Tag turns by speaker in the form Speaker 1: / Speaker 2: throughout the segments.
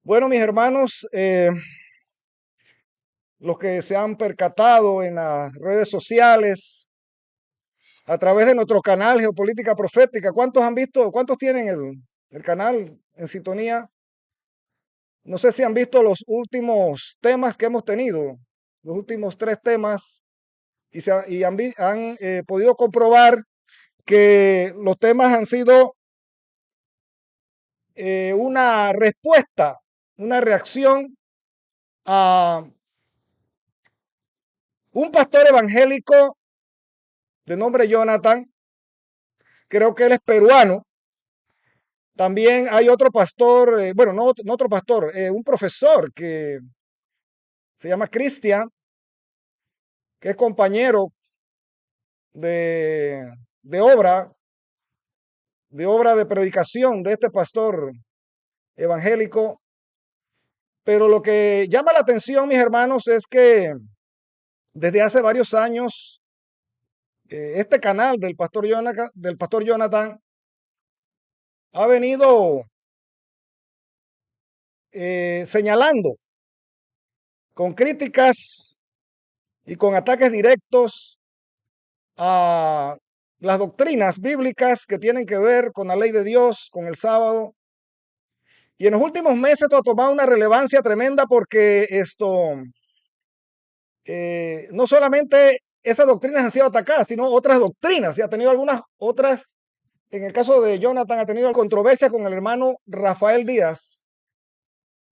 Speaker 1: Bueno, mis hermanos, los que se han percatado en las redes sociales, a través de nuestro canal Geopolítica Profética, ¿cuántos han visto, cuántos tienen el canal en sintonía? No sé si han visto los últimos temas que hemos tenido, los últimos tres temas, y han podido comprobar que los temas han sido una respuesta, una reacción a un pastor evangélico de nombre Jonathan. Creo que él es peruano. También hay otro pastor, bueno, no otro pastor, un profesor que se llama Cristian, que es compañero de, de obra, de obra de predicación de este pastor evangélico. Pero lo que llama la atención, mis hermanos, es que desde hace varios años, este canal del pastor Jonathan ha venido señalando con críticas y con ataques directos a las doctrinas bíblicas que tienen que ver con la ley de Dios, con el sábado. Y en los últimos meses esto ha tomado una relevancia tremenda porque no solamente esas doctrinas han sido atacadas, sino otras doctrinas. Y ha tenido algunas otras, en el caso de Jonathan, ha tenido controversia con el hermano Rafael Díaz.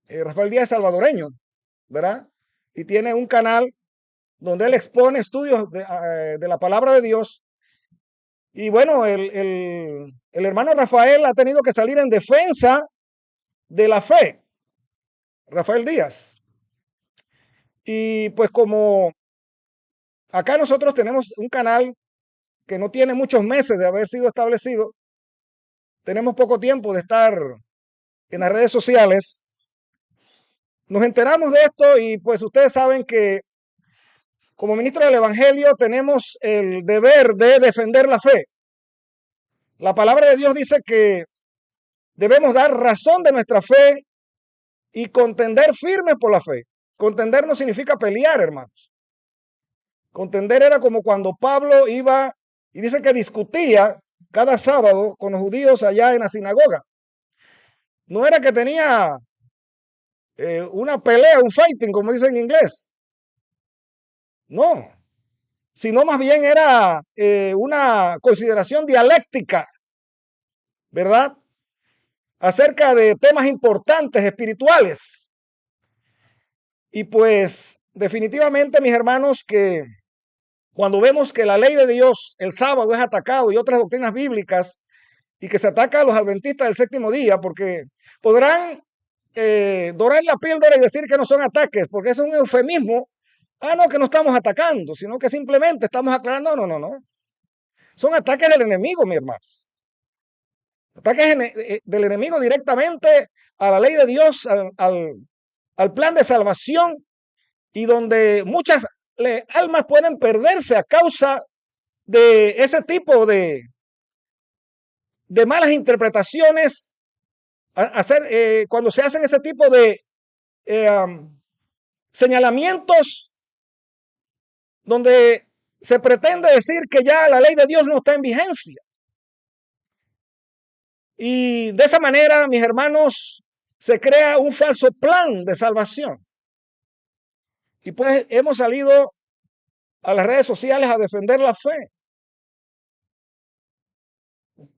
Speaker 1: Rafael Díaz es salvadoreño, ¿verdad? Y tiene un canal donde él expone estudios de la palabra de Dios. Y bueno, el hermano Rafael ha tenido que salir en defensa de la fe, Rafael Díaz. Y pues como acá nosotros tenemos un canal que no tiene muchos meses de haber sido establecido, tenemos poco tiempo de estar en las redes sociales, nos enteramos de esto y pues ustedes saben que como ministro del Evangelio tenemos el deber de defender la fe. La palabra de Dios dice que debemos dar razón de nuestra fe y contender firme por la fe. Contender no significa pelear, hermanos. Contender era como cuando Pablo iba y dice que discutía cada sábado con los judíos allá en la sinagoga. No era que tenía una pelea, un fighting, como dicen en inglés. No, sino más bien era una consideración dialéctica, ¿verdad? Acerca de temas importantes, espirituales. Y pues definitivamente, mis hermanos, que cuando vemos que la ley de Dios el sábado es atacado y otras doctrinas bíblicas y que se ataca a los adventistas del séptimo día, porque podrán dorar la píldora y decir que no son ataques, porque es un eufemismo. Ah, no, que no estamos atacando, sino que simplemente estamos aclarando. No, no, no, no. Son ataques del enemigo, mi hermano. Ataques del enemigo directamente a la ley de Dios, al plan de salvación, y donde muchas almas pueden perderse a causa de ese tipo de malas interpretaciones, cuando se hacen ese tipo de señalamientos donde se pretende decir que ya la ley de Dios no está en vigencia. Y de esa manera, mis hermanos, se crea un falso plan de salvación. Y pues hemos salido a las redes sociales a defender la fe.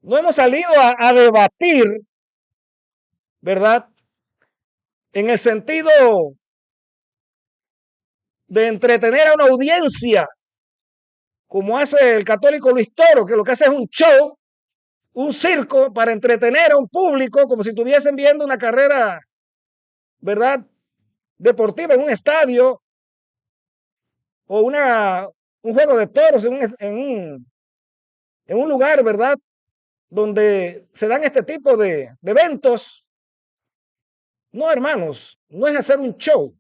Speaker 1: No hemos salido a debatir, ¿verdad? En el sentido de entretener a una audiencia, como hace el católico Luis Toro, que lo que hace es un show, un circo para entretener a un público como si estuviesen viendo una carrera, ¿verdad? Deportiva en un estadio o un juego de toros en un lugar, ¿verdad? Donde se dan este tipo de eventos. No, hermanos, no es hacer un show,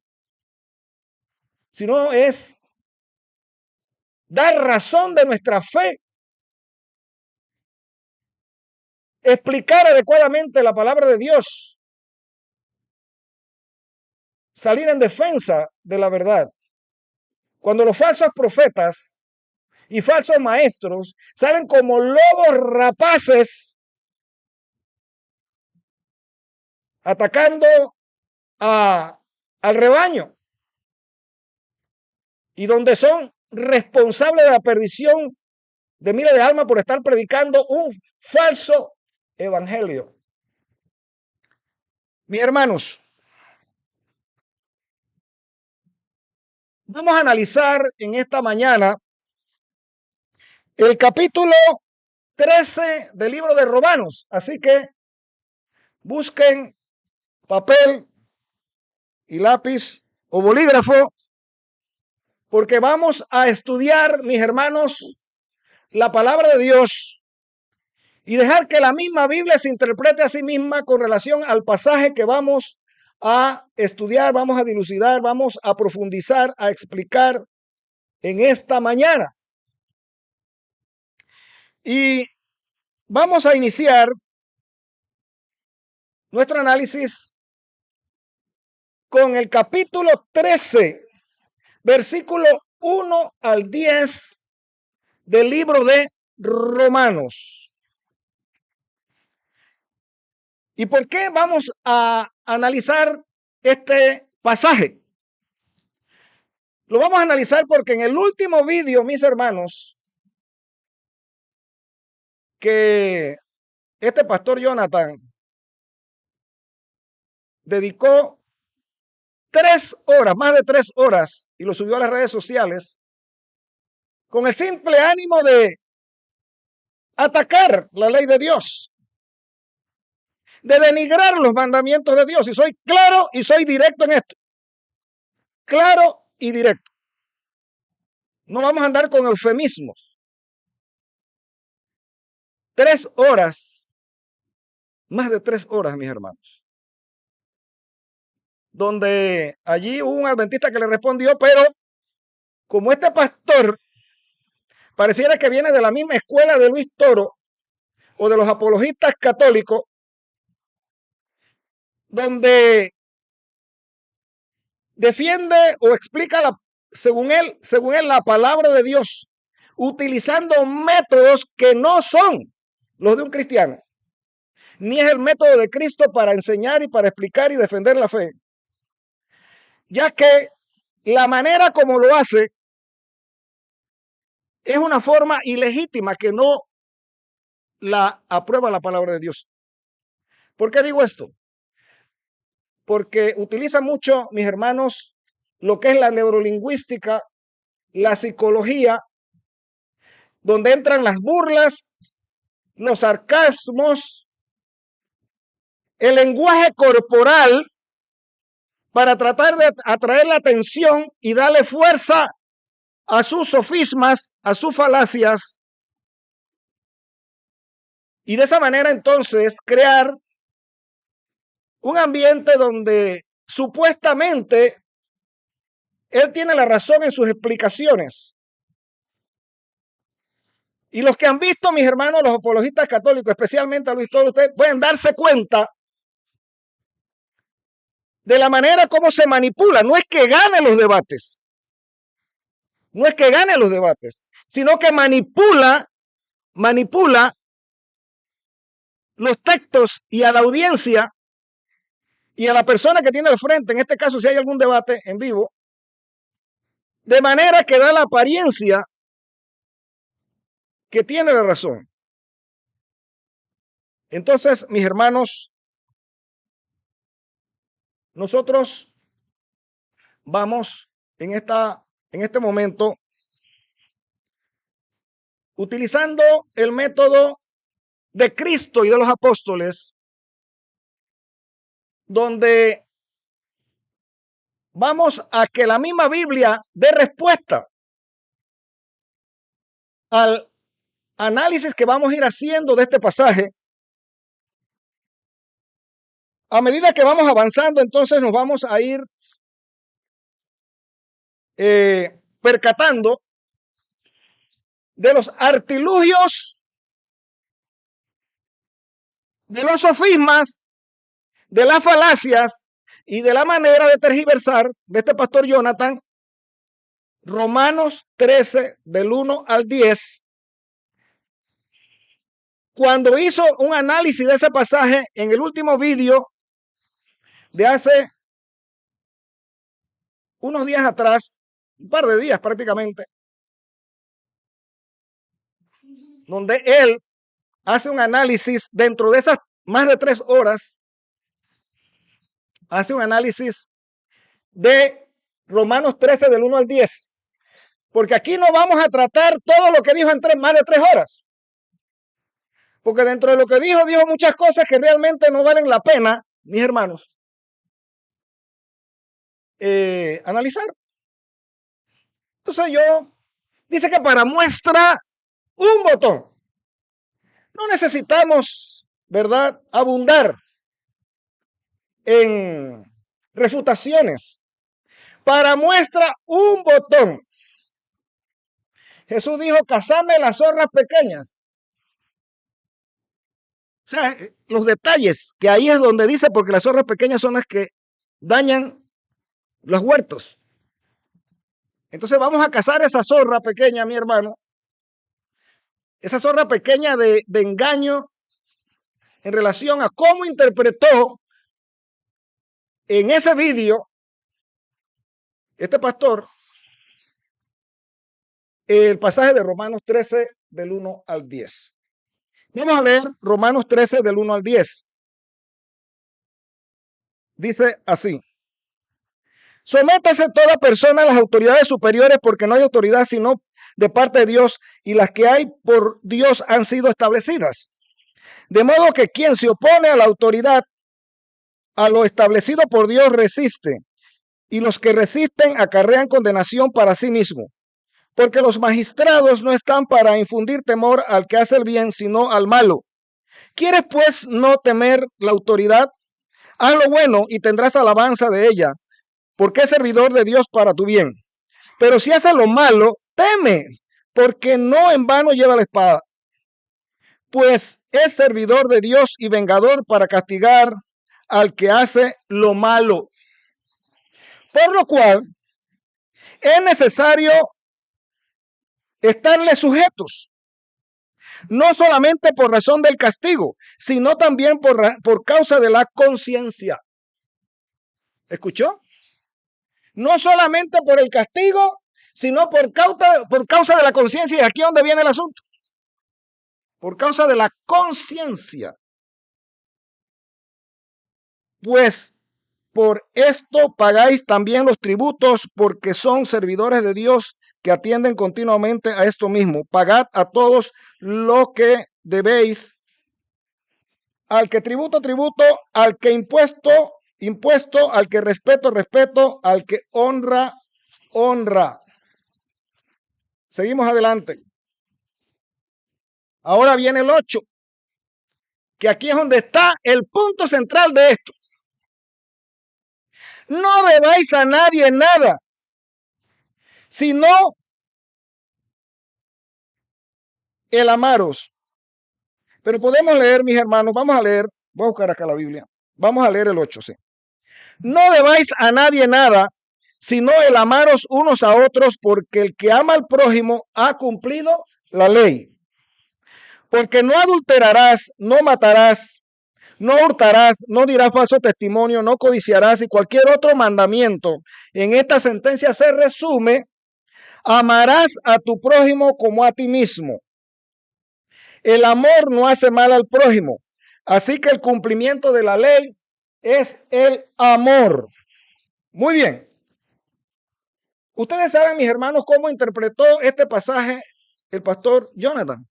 Speaker 1: sino es dar razón de nuestra fe, explicar adecuadamente la palabra de Dios salir en defensa de la verdad. Cuando los falsos profetas y falsos maestros salen como lobos rapaces atacando al rebaño y donde son responsables de la perdición de miles de almas por estar predicando un falso evangelio. Mis hermanos, vamos a analizar en esta mañana el capítulo 13 del libro de Romanos. Así que busquen papel y lápiz o bolígrafo, porque vamos a estudiar, mis hermanos, la palabra de Dios y dejar que la misma Biblia se interprete a sí misma con relación al pasaje que vamos a estudiar, vamos a dilucidar, vamos a profundizar, a explicar en esta mañana. Y vamos a iniciar nuestro análisis con el capítulo 13, versículo 1 al 10 del libro de Romanos. ¿Y por qué vamos a analizar este pasaje? Lo vamos a analizar porque en el último vídeo, mis hermanos, que este pastor Jonathan dedicó 3 horas, más de 3 horas, y lo subió a las redes sociales, con el simple ánimo de atacar la ley de Dios, de denigrar los mandamientos de Dios. Y soy claro y soy directo en esto. Claro y directo. No vamos a andar con eufemismos. 3 horas, más de 3 horas, mis hermanos, donde allí hubo un adventista que le respondió, pero como este pastor pareciera que viene de la misma escuela de Luis Toro o de los apologistas católicos, donde defiende o explica según él la palabra de Dios, utilizando métodos que no son los de un cristiano, ni es el método de Cristo para enseñar y para explicar y defender la fe, ya que la manera como lo hace es una forma ilegítima que no la aprueba la palabra de Dios. ¿Por qué digo esto? Porque utiliza mucho, mis hermanos, lo que es la neurolingüística, la psicología, donde entran las burlas, los sarcasmos, el lenguaje corporal para tratar de atraer la atención y darle fuerza a sus sofismas, a sus falacias, y de esa manera entonces crear un ambiente donde supuestamente él tiene la razón en sus explicaciones. Y los que han visto, mis hermanos, los apologistas católicos, especialmente a Luis Toro, ustedes pueden darse cuenta de la manera como se manipula. No es que gane los debates, no es que gane los debates, sino que manipula los textos y a la audiencia y a la persona que tiene al frente, en este caso si hay algún debate en vivo, de manera que da la apariencia que tiene la razón. Entonces, mis hermanos, nosotros vamos en este momento utilizando el método de Cristo y de los apóstoles, donde vamos a que la misma Biblia dé respuesta al análisis que vamos a ir haciendo de este pasaje. A medida que vamos avanzando, entonces nos vamos a ir percatando de los artilugios, de los sofismas, de las falacias y de la manera de tergiversar de este pastor Jonathan Romanos 13 del 1 al 10, cuando hizo un análisis de ese pasaje en el último vídeo de hace unos días atrás, un par de días prácticamente, donde él hace un análisis dentro de esas más de 3 horas, hace un análisis de Romanos 13 del 1 al 10, porque aquí no vamos a tratar todo lo que dijo en más de 3 horas, porque dentro de lo que dijo muchas cosas que realmente no valen la pena, mis hermanos, analizar. Entonces dice que para muestra un botón. No necesitamos, ¿verdad?, abundar en refutaciones. Para muestra un botón. Jesús dijo, cazadme las zorras pequeñas. O sea, los detalles, que ahí es donde dice, porque las zorras pequeñas son las que dañan los huertos. Entonces vamos a cazar esa zorra pequeña, mi hermano. Esa zorra pequeña de engaño en relación a cómo interpretó en ese vídeo este pastor el pasaje de Romanos 13 del 1 al 10. Vamos a leer Romanos 13 del 1 al 10. Dice así: sométase toda persona a las autoridades superiores, porque no hay autoridad sino de parte de Dios, y las que hay por Dios han sido establecidas. De modo que quien se opone a la autoridad, a lo establecido por Dios, resiste, y los que resisten acarrean condenación para sí mismo. Porque los magistrados no están para infundir temor al que hace el bien, sino al malo. ¿Quieres pues no temer la autoridad? Haz lo bueno y tendrás alabanza de ella, porque es servidor de Dios para tu bien. Pero si haces lo malo, teme, porque no en vano lleva la espada, pues es servidor de Dios y vengador para castigar al que hace lo malo. Por lo cual, es necesario estarle sujetos, no solamente por razón del castigo, sino también por causa de la conciencia. ¿Escuchó? No solamente por el castigo, sino por causa de la conciencia. Y aquí es donde viene el asunto. Por causa de la conciencia. Pues por esto pagáis también los tributos, porque son servidores de Dios que atienden continuamente a esto mismo. Pagad a todos lo que debéis. Al que tributo, tributo, al que impuesto, impuesto, al que respeto, respeto, al que honra, honra. Seguimos adelante. Ahora viene el 8, que aquí es donde está el punto central de esto. No debáis a nadie nada, sino el amaros. Pero podemos leer, mis hermanos, vamos a leer, voy a buscar acá la Biblia, vamos a leer el 8, sí. No debáis a nadie nada, sino el amaros unos a otros, porque el que ama al prójimo ha cumplido la ley. Porque no adulterarás, no matarás, no hurtarás, no dirás falso testimonio, no codiciarás, y cualquier otro mandamiento. En esta sentencia se resume: amarás a tu prójimo como a ti mismo. El amor no hace mal al prójimo, así que el cumplimiento de la ley es el amor. Muy bien. Ustedes saben, mis hermanos, cómo interpretó este pasaje el pastor Jonathan.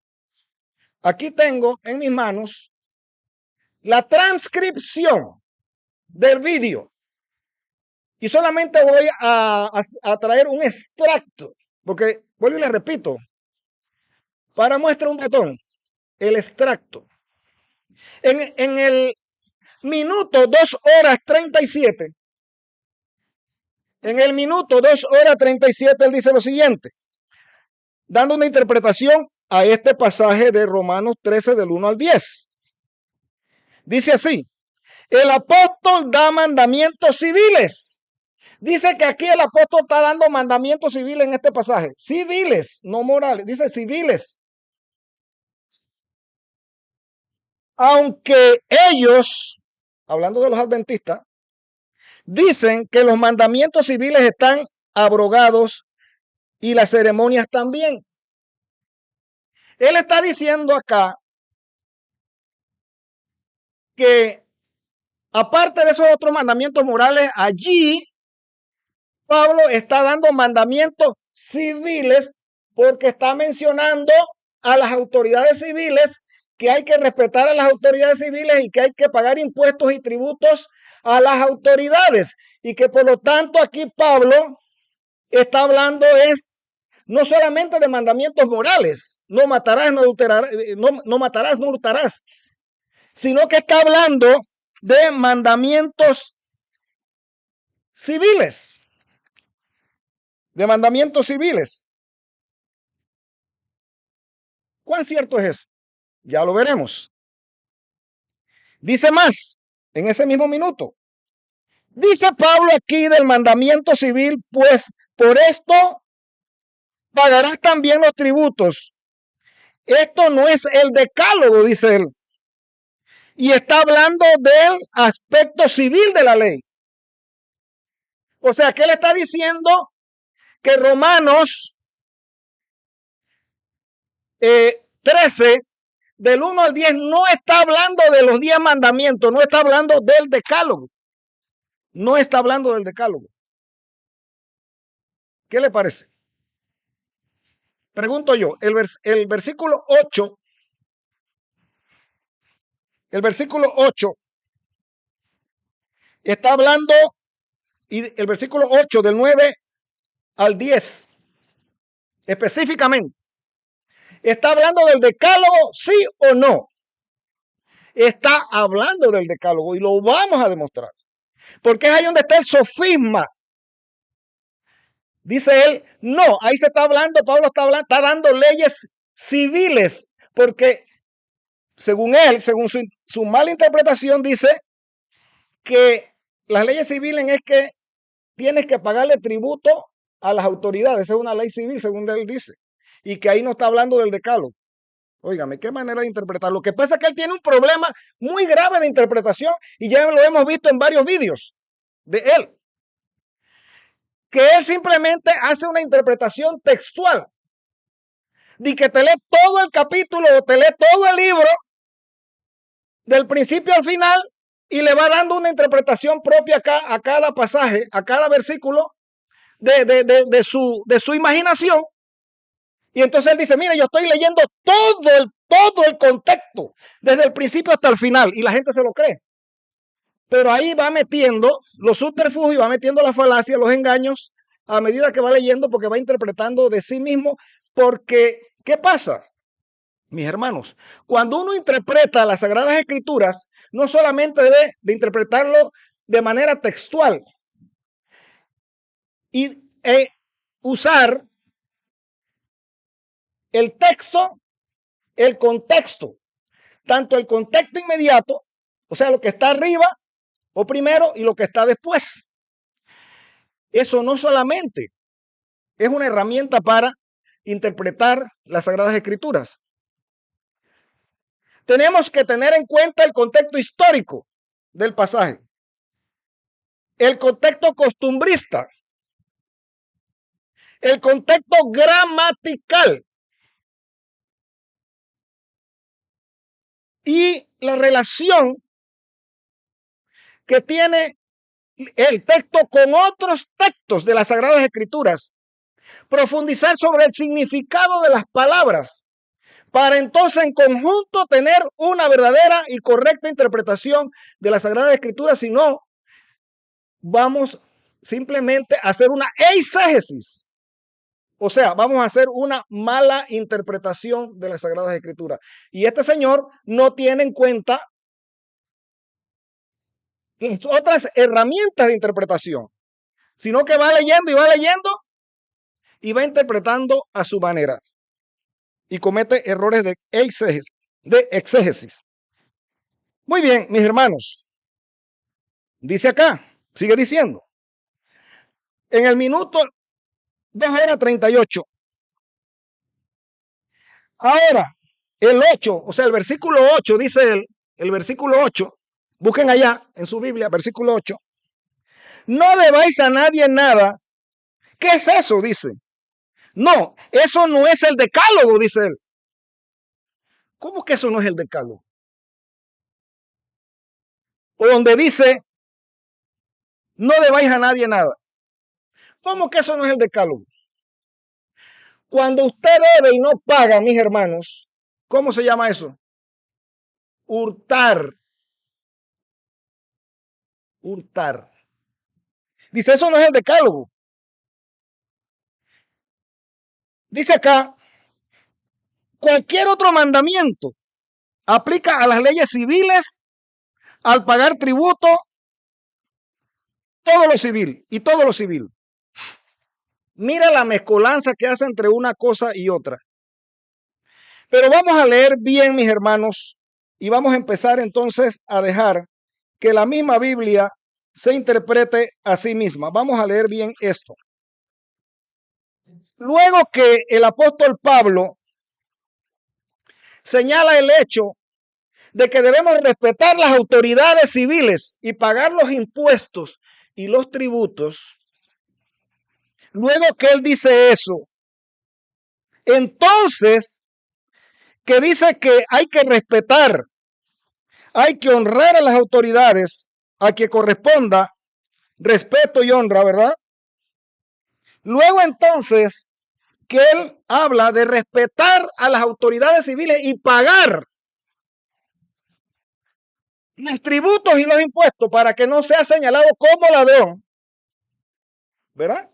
Speaker 1: Aquí tengo en mis manos la transcripción del vídeo. Y solamente voy a traer un extracto, porque vuelvo y les repito, para muestra un botón, el extracto. En el minuto 2 horas 37, en el minuto 2 horas 37, él dice lo siguiente, dando una interpretación a este pasaje de Romanos 13 del 1 al 10. Dice así: El apóstol da mandamientos civiles. Dice que aquí el apóstol está dando mandamientos civiles en este pasaje. Civiles, no morales. Dice civiles. Aunque ellos, hablando de los adventistas, dicen que los mandamientos civiles están abrogados y las ceremonias también. Él está diciendo acá que aparte de esos otros mandamientos morales, allí Pablo está dando mandamientos civiles porque está mencionando a las autoridades civiles, que hay que respetar a las autoridades civiles y que hay que pagar impuestos y tributos a las autoridades, y que por lo tanto aquí Pablo está hablando no solamente de mandamientos morales, no matarás, no adulterarás, no matarás, no hurtarás, sino que está hablando de mandamientos civiles, de mandamientos civiles. ¿Cuán cierto es eso? Ya lo veremos. Dice más, en ese mismo minuto. Dice Pablo aquí del mandamiento civil, pues por esto pagarás también los tributos. Esto no es el decálogo, dice él. Y está hablando del aspecto civil de la ley. O sea, que él está diciendo que Romanos 13, del 1 al 10, no está hablando de los 10 mandamientos, no está hablando del decálogo. No está hablando del decálogo. ¿Qué le parece? Pregunto yo, el versículo 8, está hablando, y el versículo 8 del 9 al 10, específicamente, ¿está hablando del decálogo, sí o no? Está hablando del decálogo y lo vamos a demostrar. Porque es ahí donde está el sofisma. Dice él, no, ahí se está hablando, Pablo está dando leyes civiles, porque según él, según su mala interpretación, dice que las leyes civiles es que tienes que pagarle tributo a las autoridades, es una ley civil, según él dice, y que ahí no está hablando del decálogo. Óigame, qué manera de interpretar. Lo que pasa es que él tiene un problema muy grave de interpretación y ya lo hemos visto en varios vídeos de él. Que él simplemente hace una interpretación textual. De que te lee todo el capítulo o te lee todo el libro del principio al final y le va dando una interpretación propia a cada pasaje, a cada versículo de su imaginación. Y entonces él dice, mire, yo estoy leyendo todo el contexto, desde el principio hasta el final, y la gente se lo cree. Pero ahí va metiendo los subterfugios, va metiendo las falacias, los engaños, a medida que va leyendo, porque va interpretando de sí mismo. Porque, ¿qué pasa? Mis hermanos, cuando uno interpreta las Sagradas Escrituras, no solamente debe de interpretarlo de manera textual y usar el texto, el contexto, tanto el contexto inmediato, o sea, lo que está arriba o primero, y lo que está después. Eso no solamente es una herramienta para interpretar las Sagradas Escrituras. Tenemos que tener en cuenta el contexto histórico del pasaje, el contexto costumbrista, el contexto gramatical y la relación que tiene el texto con otros textos de las Sagradas Escrituras. Profundizar sobre el significado de las palabras para entonces en conjunto tener una verdadera y correcta interpretación de la Sagrada Escritura. Si no, vamos simplemente a hacer una eisegesis. O sea, vamos a hacer una mala interpretación de las Sagradas Escrituras. Y este señor no tiene en cuenta otras herramientas de interpretación, sino que va leyendo y va interpretando a su manera. Y comete errores de exégesis. Muy bien, mis hermanos. Dice acá, sigue diciendo, en el minuto 2:38. Ahora, el 8, o sea, el versículo 8, dice él, el versículo 8, busquen allá en su Biblia, versículo 8, no debáis a nadie nada. ¿Qué es eso? Dice. No, eso no es el decálogo, dice él. ¿Cómo que eso no es el decálogo? O donde dice, no debáis a nadie nada. ¿Cómo que eso no es el decálogo? Cuando usted debe y no paga, mis hermanos, ¿cómo se llama eso? Hurtar. Hurtar. Dice, eso no es el decálogo. Dice acá, cualquier otro mandamiento aplica a las leyes civiles, al pagar tributo, todo lo civil y todo lo civil. Mira la mezcolanza que hace entre una cosa y otra. Pero vamos a leer bien, mis hermanos, y vamos a empezar entonces a dejar que la misma Biblia se interprete a sí misma. Vamos a leer bien esto. Luego que el apóstol Pablo señala el hecho de que debemos respetar las autoridades civiles y pagar los impuestos y los tributos, luego que él dice eso, entonces que dice que hay que respetar, hay que honrar a las autoridades, a que corresponda respeto y honra, ¿verdad? Luego entonces que él habla de respetar a las autoridades civiles y pagar los tributos y los impuestos para que no sea señalado como ladrón, ¿verdad?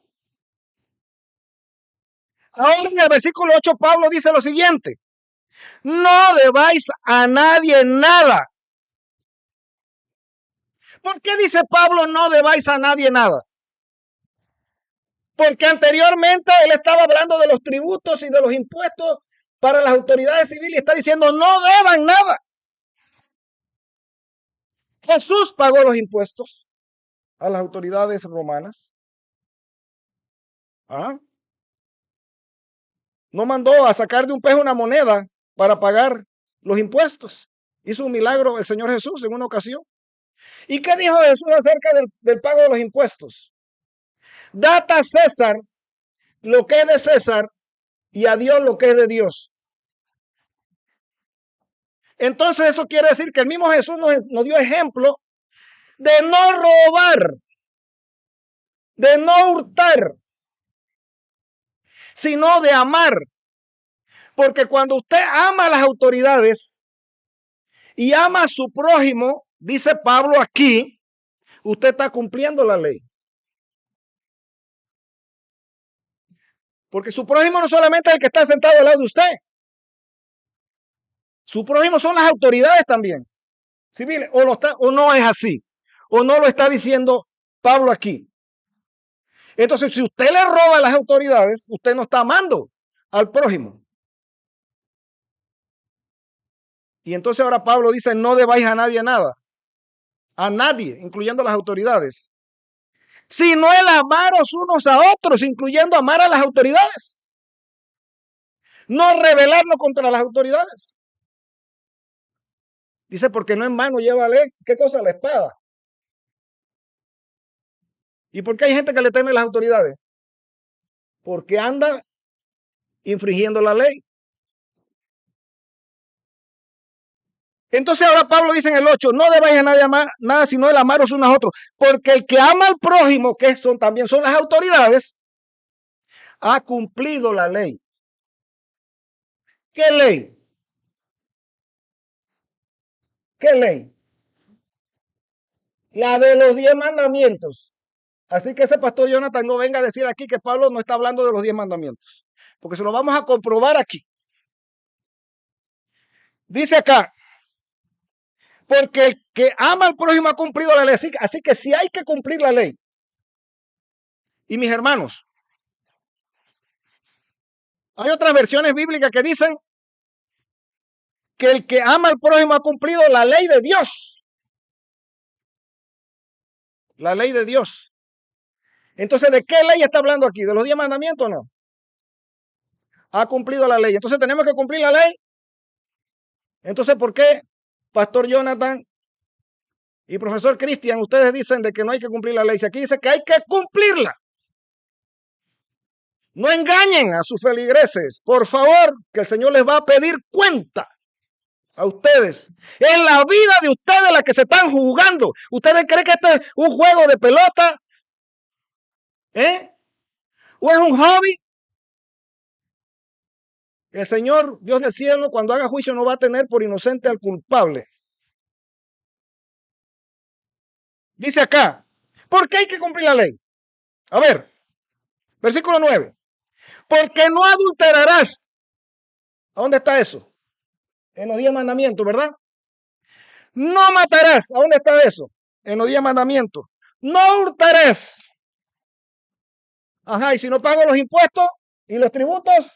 Speaker 1: Ahora en el versículo 8 Pablo dice lo siguiente, no debáis a nadie nada. ¿Por qué dice Pablo no debáis a nadie nada? Porque anteriormente él estaba hablando de los tributos y de los impuestos para las autoridades civiles y está diciendo no deban nada. Jesús pagó los impuestos a las autoridades romanas. ¿Ah? No mandó a sacar de un pez una moneda para pagar los impuestos. Hizo un milagro el Señor Jesús en una ocasión. ¿Y qué dijo Jesús acerca del pago de los impuestos? Dad a César lo que es de César y a Dios lo que es de Dios. Entonces eso quiere decir que el mismo Jesús nos dio ejemplo de no robar, de no hurtar, sino de amar. Porque cuando usted ama a las autoridades y ama a su prójimo, dice Pablo aquí, usted está cumpliendo la ley. Porque su prójimo no solamente es el que está sentado al lado de usted. Su prójimo son las autoridades también. Civiles. O no es así. O no lo está diciendo Pablo aquí. Entonces, si usted le roba a las autoridades, usted no está amando al prójimo. Y entonces ahora Pablo dice, no debáis a nadie nada. A nadie, incluyendo las autoridades. Sino el amaros unos a otros, incluyendo amar a las autoridades. No rebelarnos contra las autoridades. Dice, porque no en mano lleva ley. ¿Qué cosa? La espada. ¿Y por qué hay gente que le teme a las autoridades? Porque anda infringiendo la ley. Entonces ahora Pablo dice en el 8, no debáis a nadie amar nada sino el amaros unos a otros, porque el que ama al prójimo, que también son las autoridades, ha cumplido la ley. ¿Qué ley? ¿Qué ley? La de los 10 mandamientos. Así que ese pastor Jonathan no venga a decir aquí que Pablo no está hablando de los 10 mandamientos, porque se lo vamos a comprobar aquí. Dice acá, porque el que ama al prójimo ha cumplido la ley, así que sí hay que cumplir la ley. Y mis hermanos, hay otras versiones bíblicas que dicen que el que ama al prójimo ha cumplido la ley de Dios. la ley de Dios. Entonces, ¿de qué ley está hablando aquí? ¿De los 10 mandamientos o no? Ha cumplido la ley. Entonces, tenemos que cumplir la ley. Entonces, ¿por qué, Pastor Jonathan y profesor Cristian, ustedes dicen de que no hay que cumplir la ley? Si aquí dice que hay que cumplirla. No engañen a sus feligreses, por favor, que el Señor les va a pedir cuenta a ustedes. Es la vida de ustedes la que se están jugando. ¿Ustedes creen que este es un juego de pelota? ¿O es un hobby? El Señor, Dios del cielo, cuando haga juicio no va a tener por inocente al culpable. Dice acá, ¿por qué hay que cumplir la ley? A ver, versículo 9. Porque no adulterarás. ¿A dónde está eso? En los 10 mandamientos, ¿verdad? No matarás. ¿A dónde está eso? En los 10 mandamientos. No hurtarás. Ajá, y si no pago los impuestos y los tributos,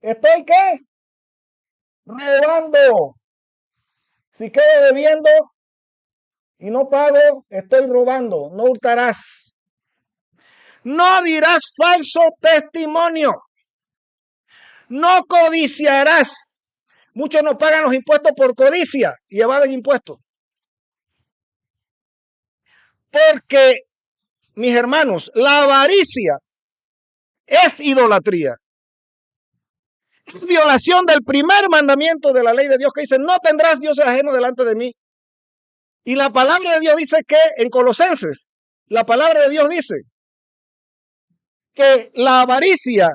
Speaker 1: ¿estoy qué? Robando. Si quedo debiendo y no pago, estoy robando. No hurtarás. No dirás falso testimonio. No codiciarás. Muchos no pagan los impuestos por codicia y evaden impuestos. Porque, mis hermanos, la avaricia es idolatría. Es violación del primer mandamiento de la ley de Dios que dice, no tendrás dioses ajenos delante de mí. Y la palabra de Dios dice que en Colosenses, la palabra de Dios dice que la avaricia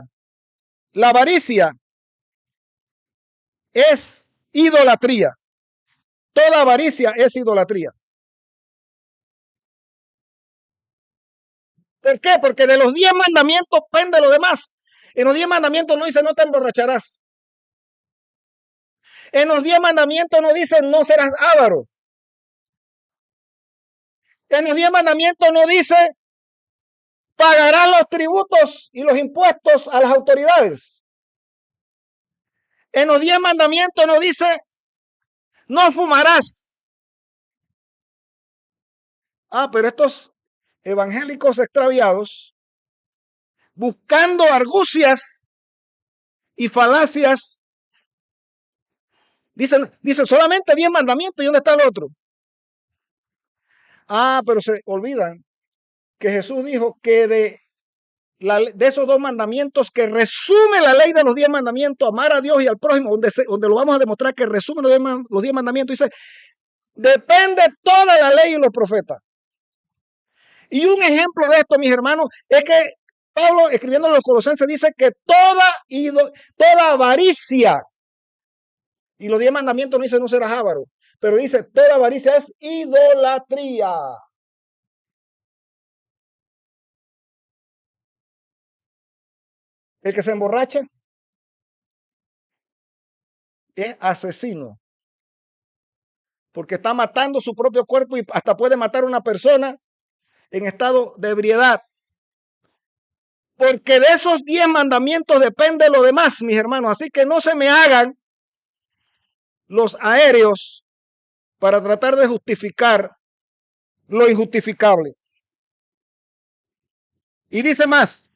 Speaker 1: es idolatría. Toda avaricia es idolatría. ¿Por qué? Porque de los 10 mandamientos pende lo demás. En los 10 mandamientos no dice no te emborracharás. En los 10 mandamientos no dice no serás avaro. En los 10 mandamientos no dice pagarás los tributos y los impuestos a las autoridades. En los 10 mandamientos no dice no fumarás. Pero estos evangélicos extraviados, buscando argucias y falacias, dicen solamente 10 mandamientos. ¿Y dónde está el otro? Pero se olvidan que Jesús dijo que de esos 2 mandamientos que resume la ley de los 10 mandamientos, amar a Dios y al prójimo, donde lo vamos a demostrar que resume los 10 mandamientos, dice, depende toda la ley y los profetas. Y un ejemplo de esto, mis hermanos, es que Pablo, escribiendo a los Colosenses, dice que toda avaricia, y los 10 mandamientos no dice no serás avaro, pero dice toda avaricia es idolatría. El que se emborracha es asesino, porque está matando su propio cuerpo y hasta puede matar a una persona en estado de ebriedad. Porque de esos 10 mandamientos depende lo demás, mis hermanos. Así que no se me hagan los aéreos para tratar de justificar lo injustificable. Y dice más,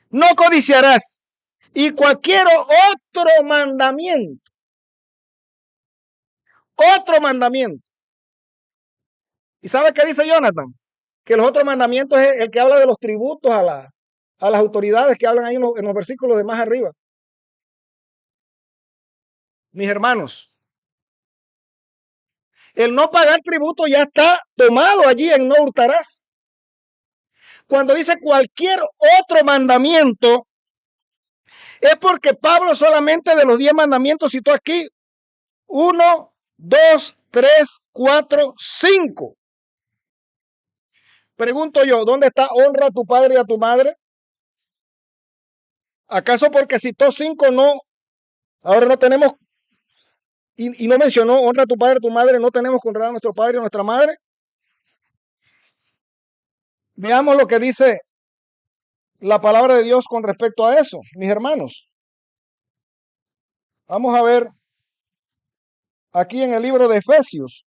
Speaker 1: no codiciarás. Y cualquier otro mandamiento. ¿Y sabe qué dice Jonathan? Que los otros mandamientos es el que habla de los tributos a las autoridades que hablan ahí en los versículos de más arriba. Mis hermanos, el no pagar tributo ya está tomado allí en no hurtarás. Cuando dice cualquier otro mandamiento, es porque Pablo solamente de los 10 mandamientos citó aquí 1, 2, 3, 4, 5. Pregunto yo, ¿dónde está honra a tu padre y a tu madre? ¿Acaso porque citó 5 no? Ahora no tenemos, y no mencionó honra a tu padre y a tu madre, no tenemos que honrar a nuestro padre y a nuestra madre. Veamos lo que dice la palabra de Dios con respecto a eso, mis hermanos. Vamos a ver aquí en el libro de Efesios.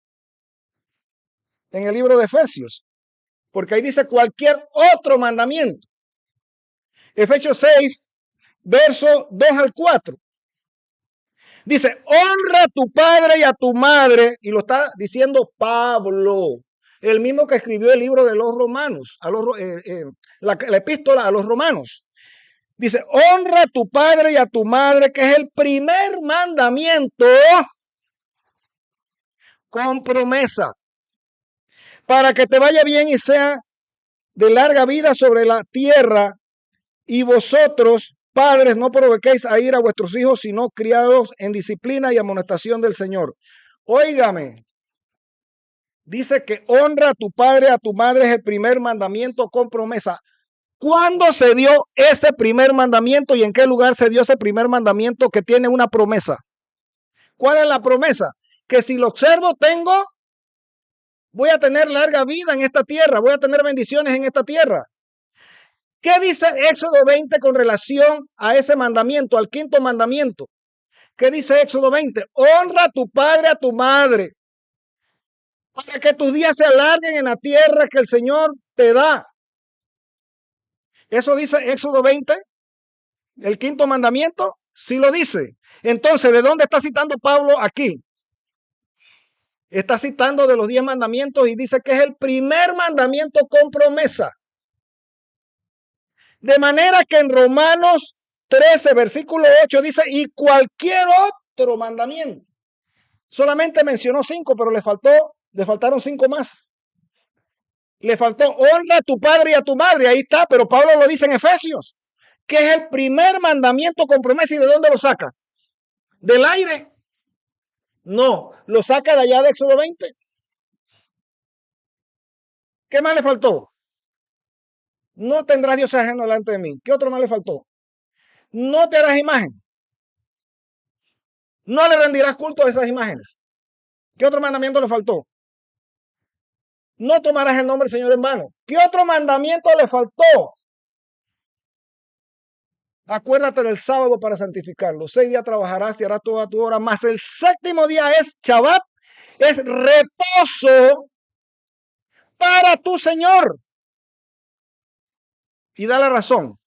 Speaker 1: en el libro de Efesios, porque ahí dice cualquier otro mandamiento. Efesios 6, verso 2 al 4. Dice, honra a tu padre y a tu madre, y lo está diciendo Pablo, el mismo que escribió el libro de los Romanos, la epístola a los Romanos. Dice, honra a tu padre y a tu madre, que es el primer mandamiento con promesa, para que te vaya bien y sea de larga vida sobre la tierra, y vosotros, padres, no provoquéis a ir a vuestros hijos, sino criados en disciplina y amonestación del Señor. Óigame, dice que honra a tu padre, a tu madre es el primer mandamiento con promesa. ¿Cuándo se dio ese primer mandamiento y en qué lugar se dio ese primer mandamiento que tiene una promesa? ¿Cuál es la promesa? Que si lo observo voy a tener larga vida en esta tierra, voy a tener bendiciones en esta tierra. ¿Qué dice Éxodo 20 con relación a ese mandamiento, al quinto mandamiento? ¿Qué dice Éxodo 20? Honra a tu padre, a tu madre, para que tus días se alarguen en la tierra que el Señor te da. ¿Eso dice Éxodo 20? ¿El quinto mandamiento? Sí lo dice. Entonces, ¿de dónde está citando Pablo aquí? Está citando de los 10 mandamientos y dice que es el primer mandamiento con promesa. De manera que en Romanos 13, versículo 8 dice, y cualquier otro mandamiento. Solamente mencionó 5, pero le faltaron 5 más. Le faltó honra a tu padre y a tu madre. Ahí está, pero Pablo lo dice en Efesios, que es el primer mandamiento con promesa. ¿Y de dónde lo saca? ¿Del aire? No, lo saca de allá de Éxodo 20. ¿Qué más le faltó? No tendrás Dios ajeno delante de mí. ¿Qué otro más le faltó? No te harás imagen. No le rendirás culto a esas imágenes. ¿Qué otro mandamiento le faltó? No tomarás el nombre del Señor en vano. ¿Qué otro mandamiento le faltó? Acuérdate del sábado para santificarlo. 6 días trabajarás y harás toda tu hora, más el séptimo día es Shabbat, es reposo para tu Señor. Y da la razón.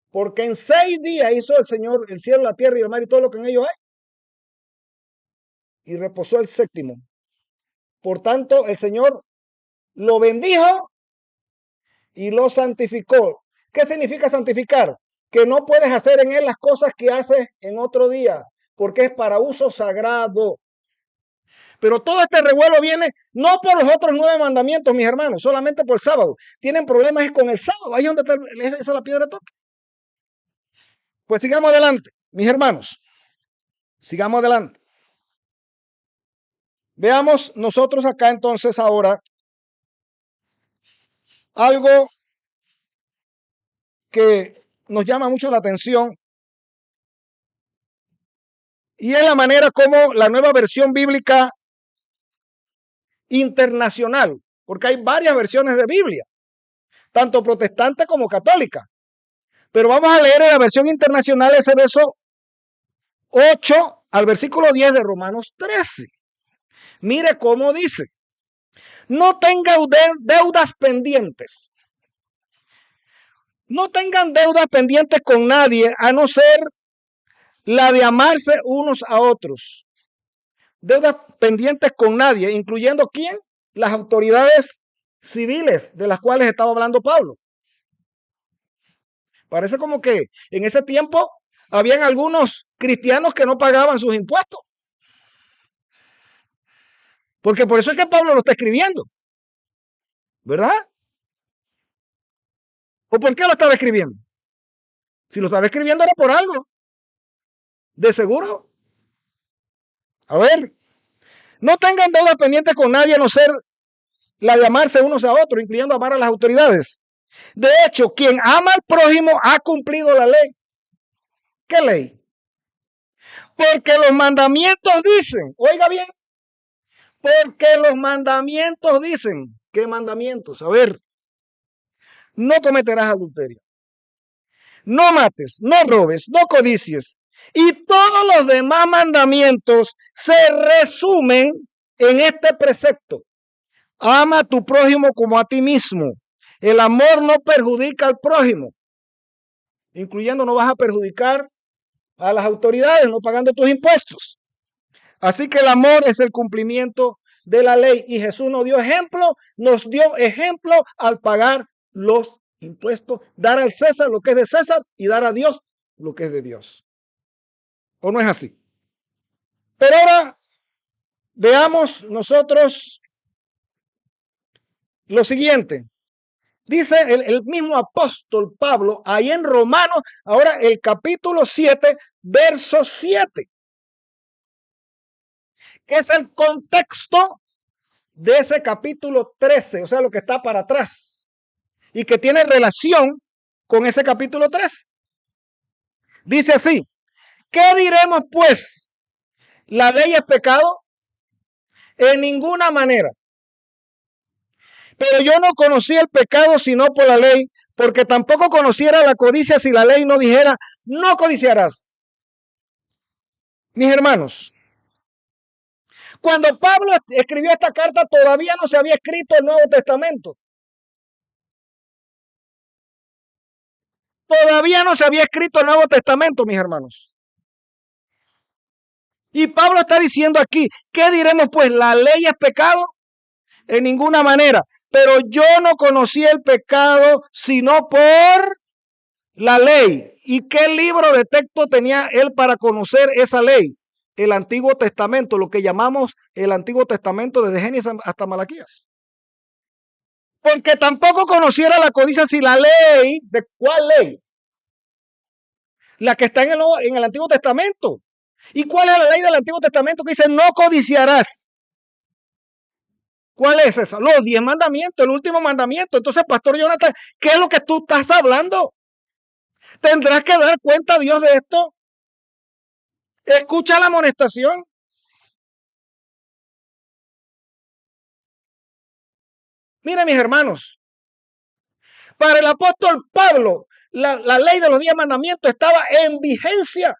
Speaker 1: Porque en 6 días hizo el Señor el cielo, la tierra y el mar y todo lo que en ellos hay. Y reposó el séptimo. Por tanto, el Señor lo bendijo y lo santificó. ¿Qué significa santificar? Que no puedes hacer en él las cosas que haces en otro día, porque es para uso sagrado. Pero todo este revuelo viene no por los otros 9 mandamientos, mis hermanos, solamente por el sábado. Tienen problemas con el sábado, ahí es donde esa es la piedra de toque. Pues sigamos adelante, mis hermanos. Sigamos adelante. Veamos nosotros acá entonces ahora algo que nos llama mucho la atención y es la manera como la nueva versión bíblica internacional, porque hay varias versiones de Biblia, tanto protestante como católica. Pero vamos a leer en la versión internacional ese verso 8 al versículo 10 de Romanos 13. Mire cómo dice: no tengan deudas pendientes. No tengan deudas pendientes con nadie, a no ser la de amarse unos a otros. Deudas pendientes con nadie, incluyendo ¿quién? Las autoridades civiles de las cuales estaba hablando Pablo. Parece como que en ese tiempo habían algunos cristianos que no pagaban sus impuestos. Porque por eso es que Pablo lo está escribiendo. ¿Verdad? ¿O por qué lo estaba escribiendo? Si lo estaba escribiendo era por algo. De seguro. A ver, no tengan deuda pendiente con nadie a no ser la de amarse unos a otros, incluyendo amar a las autoridades. De hecho, quien ama al prójimo ha cumplido la ley. ¿Qué ley? Porque los mandamientos dicen, oiga bien, porque los mandamientos dicen, ¿qué mandamientos? A ver, no cometerás adulterio, no mates, no robes, no codicies. Y todos los demás mandamientos se resumen en este precepto: Ama a tu prójimo como a ti mismo. El amor no perjudica al prójimo, incluyendo no vas a perjudicar a las autoridades no pagando tus impuestos. Así que el amor es el cumplimiento de la ley y Jesús nos dio ejemplo al pagar los impuestos, dar al César lo que es de César y dar a Dios lo que es de Dios. ¿O no es así? Pero ahora veamos nosotros lo siguiente. Dice el mismo apóstol Pablo ahí en Romanos, ahora el capítulo 7, verso 7, que es el contexto de ese capítulo 13, o sea, lo que está para atrás, y que tiene relación con ese capítulo 3. Dice así, ¿qué diremos pues? ¿La ley es pecado? En ninguna manera. Pero yo no conocí el pecado sino por la ley, porque tampoco conociera la codicia si la ley no dijera, no codiciarás. Mis hermanos, cuando Pablo escribió esta carta todavía no se había escrito el Nuevo Testamento. Todavía no se había escrito el Nuevo Testamento, mis hermanos. Y Pablo está diciendo aquí, ¿qué diremos pues? ¿La ley es pecado? En ninguna manera. Pero yo no conocí el pecado sino por la ley. ¿Y qué libro de texto tenía él para conocer esa ley? El Antiguo Testamento, lo que llamamos el Antiguo Testamento desde Génesis hasta Malaquías. Porque tampoco conociera la codicia si la ley, ¿de cuál ley? La que está en el Antiguo Testamento. ¿Y cuál es la ley del Antiguo Testamento que dice no codiciarás? ¿Cuál es esa? Los 10 mandamientos, el último mandamiento. Entonces, Pastor Jonathan, ¿qué es lo que tú estás hablando? ¿Tendrás que dar cuenta a Dios de esto? Escucha la amonestación. Mire, mis hermanos, para el apóstol Pablo, la ley de los 10 mandamientos estaba en vigencia.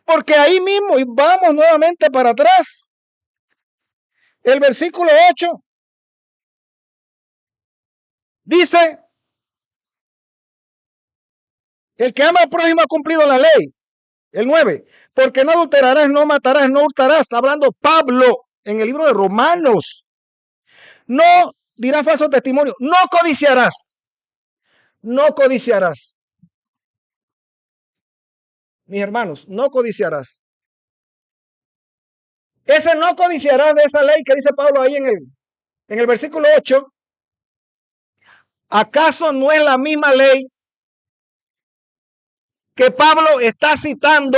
Speaker 1: Porque ahí mismo, y vamos nuevamente para atrás, el versículo 8 dice, el que ama al prójimo ha cumplido la ley. El 9, porque no adulterarás, no matarás, no hurtarás. Está hablando Pablo en el libro de Romanos. No dirás falso testimonio, no codiciarás. No codiciarás. Mis hermanos, no codiciarás. Ese no codiciarás de esa ley que dice Pablo ahí en el versículo 8. ¿Acaso no es la misma ley que Pablo está citando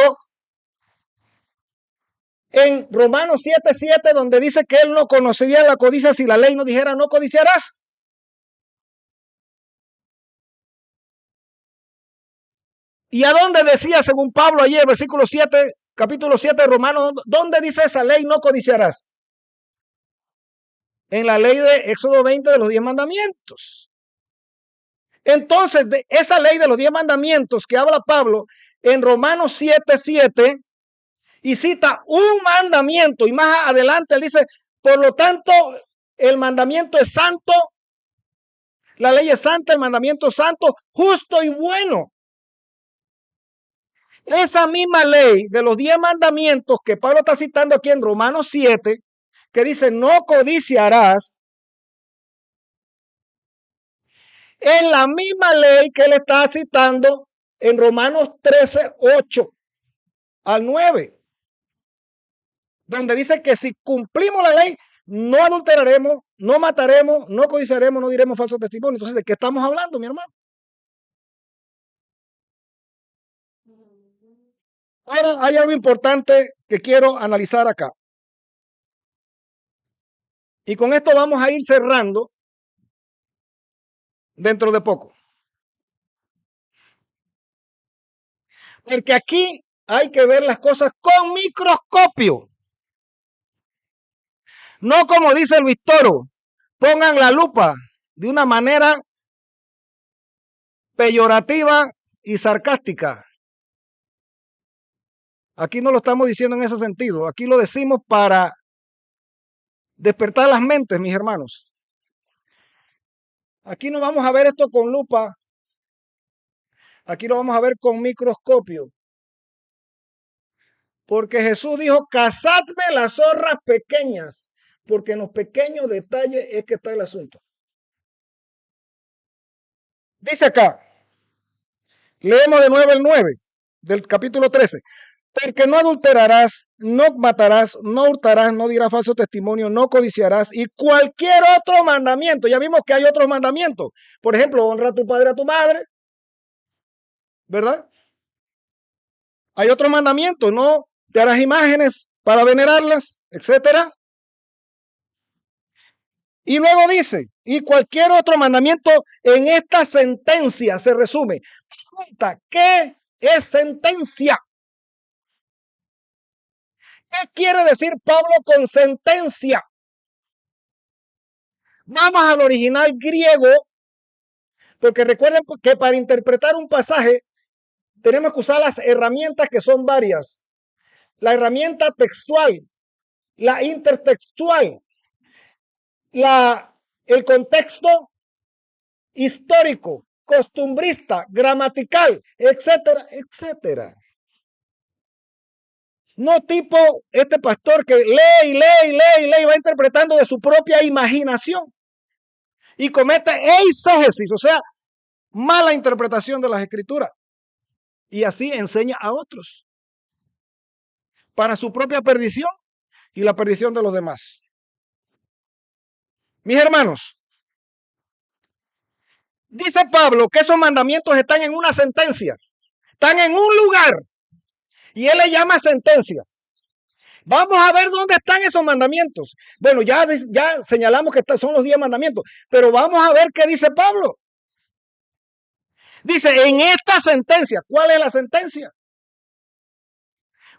Speaker 1: en Romanos 7:7, donde dice que él no conocería la codicia si la ley no dijera no codiciarás? ¿Y a dónde decía, según Pablo, allí el versículo 7, capítulo 7 de Romanos, dónde dice esa ley no codiciarás? En la ley de Éxodo 20 de los 10 mandamientos. Entonces, de esa ley de los 10 mandamientos que habla Pablo en Romanos 7:7 y cita un mandamiento y más adelante él dice, por lo tanto, el mandamiento es santo, la ley es santa, el mandamiento es santo, justo y bueno. Esa misma ley de los 10 mandamientos que Pablo está citando aquí en Romanos 7, que dice no codiciarás, es la misma ley que él está citando en Romanos 13:8 al 9, donde dice que si cumplimos la ley, no adulteraremos, no mataremos, no codiciaremos, no diremos falso testimonio. Entonces, ¿de qué estamos hablando, mi hermano? Ahora hay algo importante que quiero analizar acá. Y con esto vamos a ir cerrando dentro de poco. Porque aquí hay que ver las cosas con microscopio. No como dice Luis Toro, pongan la lupa de una manera peyorativa y sarcástica. Aquí no lo estamos diciendo en ese sentido. Aquí lo decimos para despertar las mentes, mis hermanos. Aquí no vamos a ver esto con lupa, aquí lo vamos a ver con microscopio. Porque Jesús dijo, cazadme las zorras pequeñas, porque en los pequeños detalles es que está el asunto. Dice acá, leemos de nuevo el 9 del capítulo 13. Porque no adulterarás, no matarás, no hurtarás, no dirás falso testimonio, no codiciarás y cualquier otro mandamiento. Ya vimos que hay otros mandamientos. Por ejemplo, honra a tu padre, a tu madre, ¿verdad? Hay otros mandamientos, no te harás imágenes para venerarlas, etcétera. Y luego dice, y cualquier otro mandamiento en esta sentencia se resume. Pregunta, ¿qué es sentencia? ¿Qué quiere decir Pablo con sentencia? Vamos al original griego, porque recuerden que para interpretar un pasaje tenemos que usar las herramientas que son varias. La herramienta textual, la intertextual, el contexto histórico, costumbrista, gramatical, etcétera, etcétera. No tipo este pastor que lee y lee y lee y lee y va interpretando de su propia imaginación y comete eisegesis, o sea, mala interpretación de las escrituras. Y así enseña a otros para su propia perdición y la perdición de los demás. Mis hermanos, dice Pablo que esos mandamientos están en una sentencia, están en un lugar y él le llama sentencia. Vamos a ver dónde están esos mandamientos. Bueno, ya señalamos que son los 10 mandamientos, pero vamos a ver qué dice Pablo. Dice, en esta sentencia, ¿cuál es la sentencia?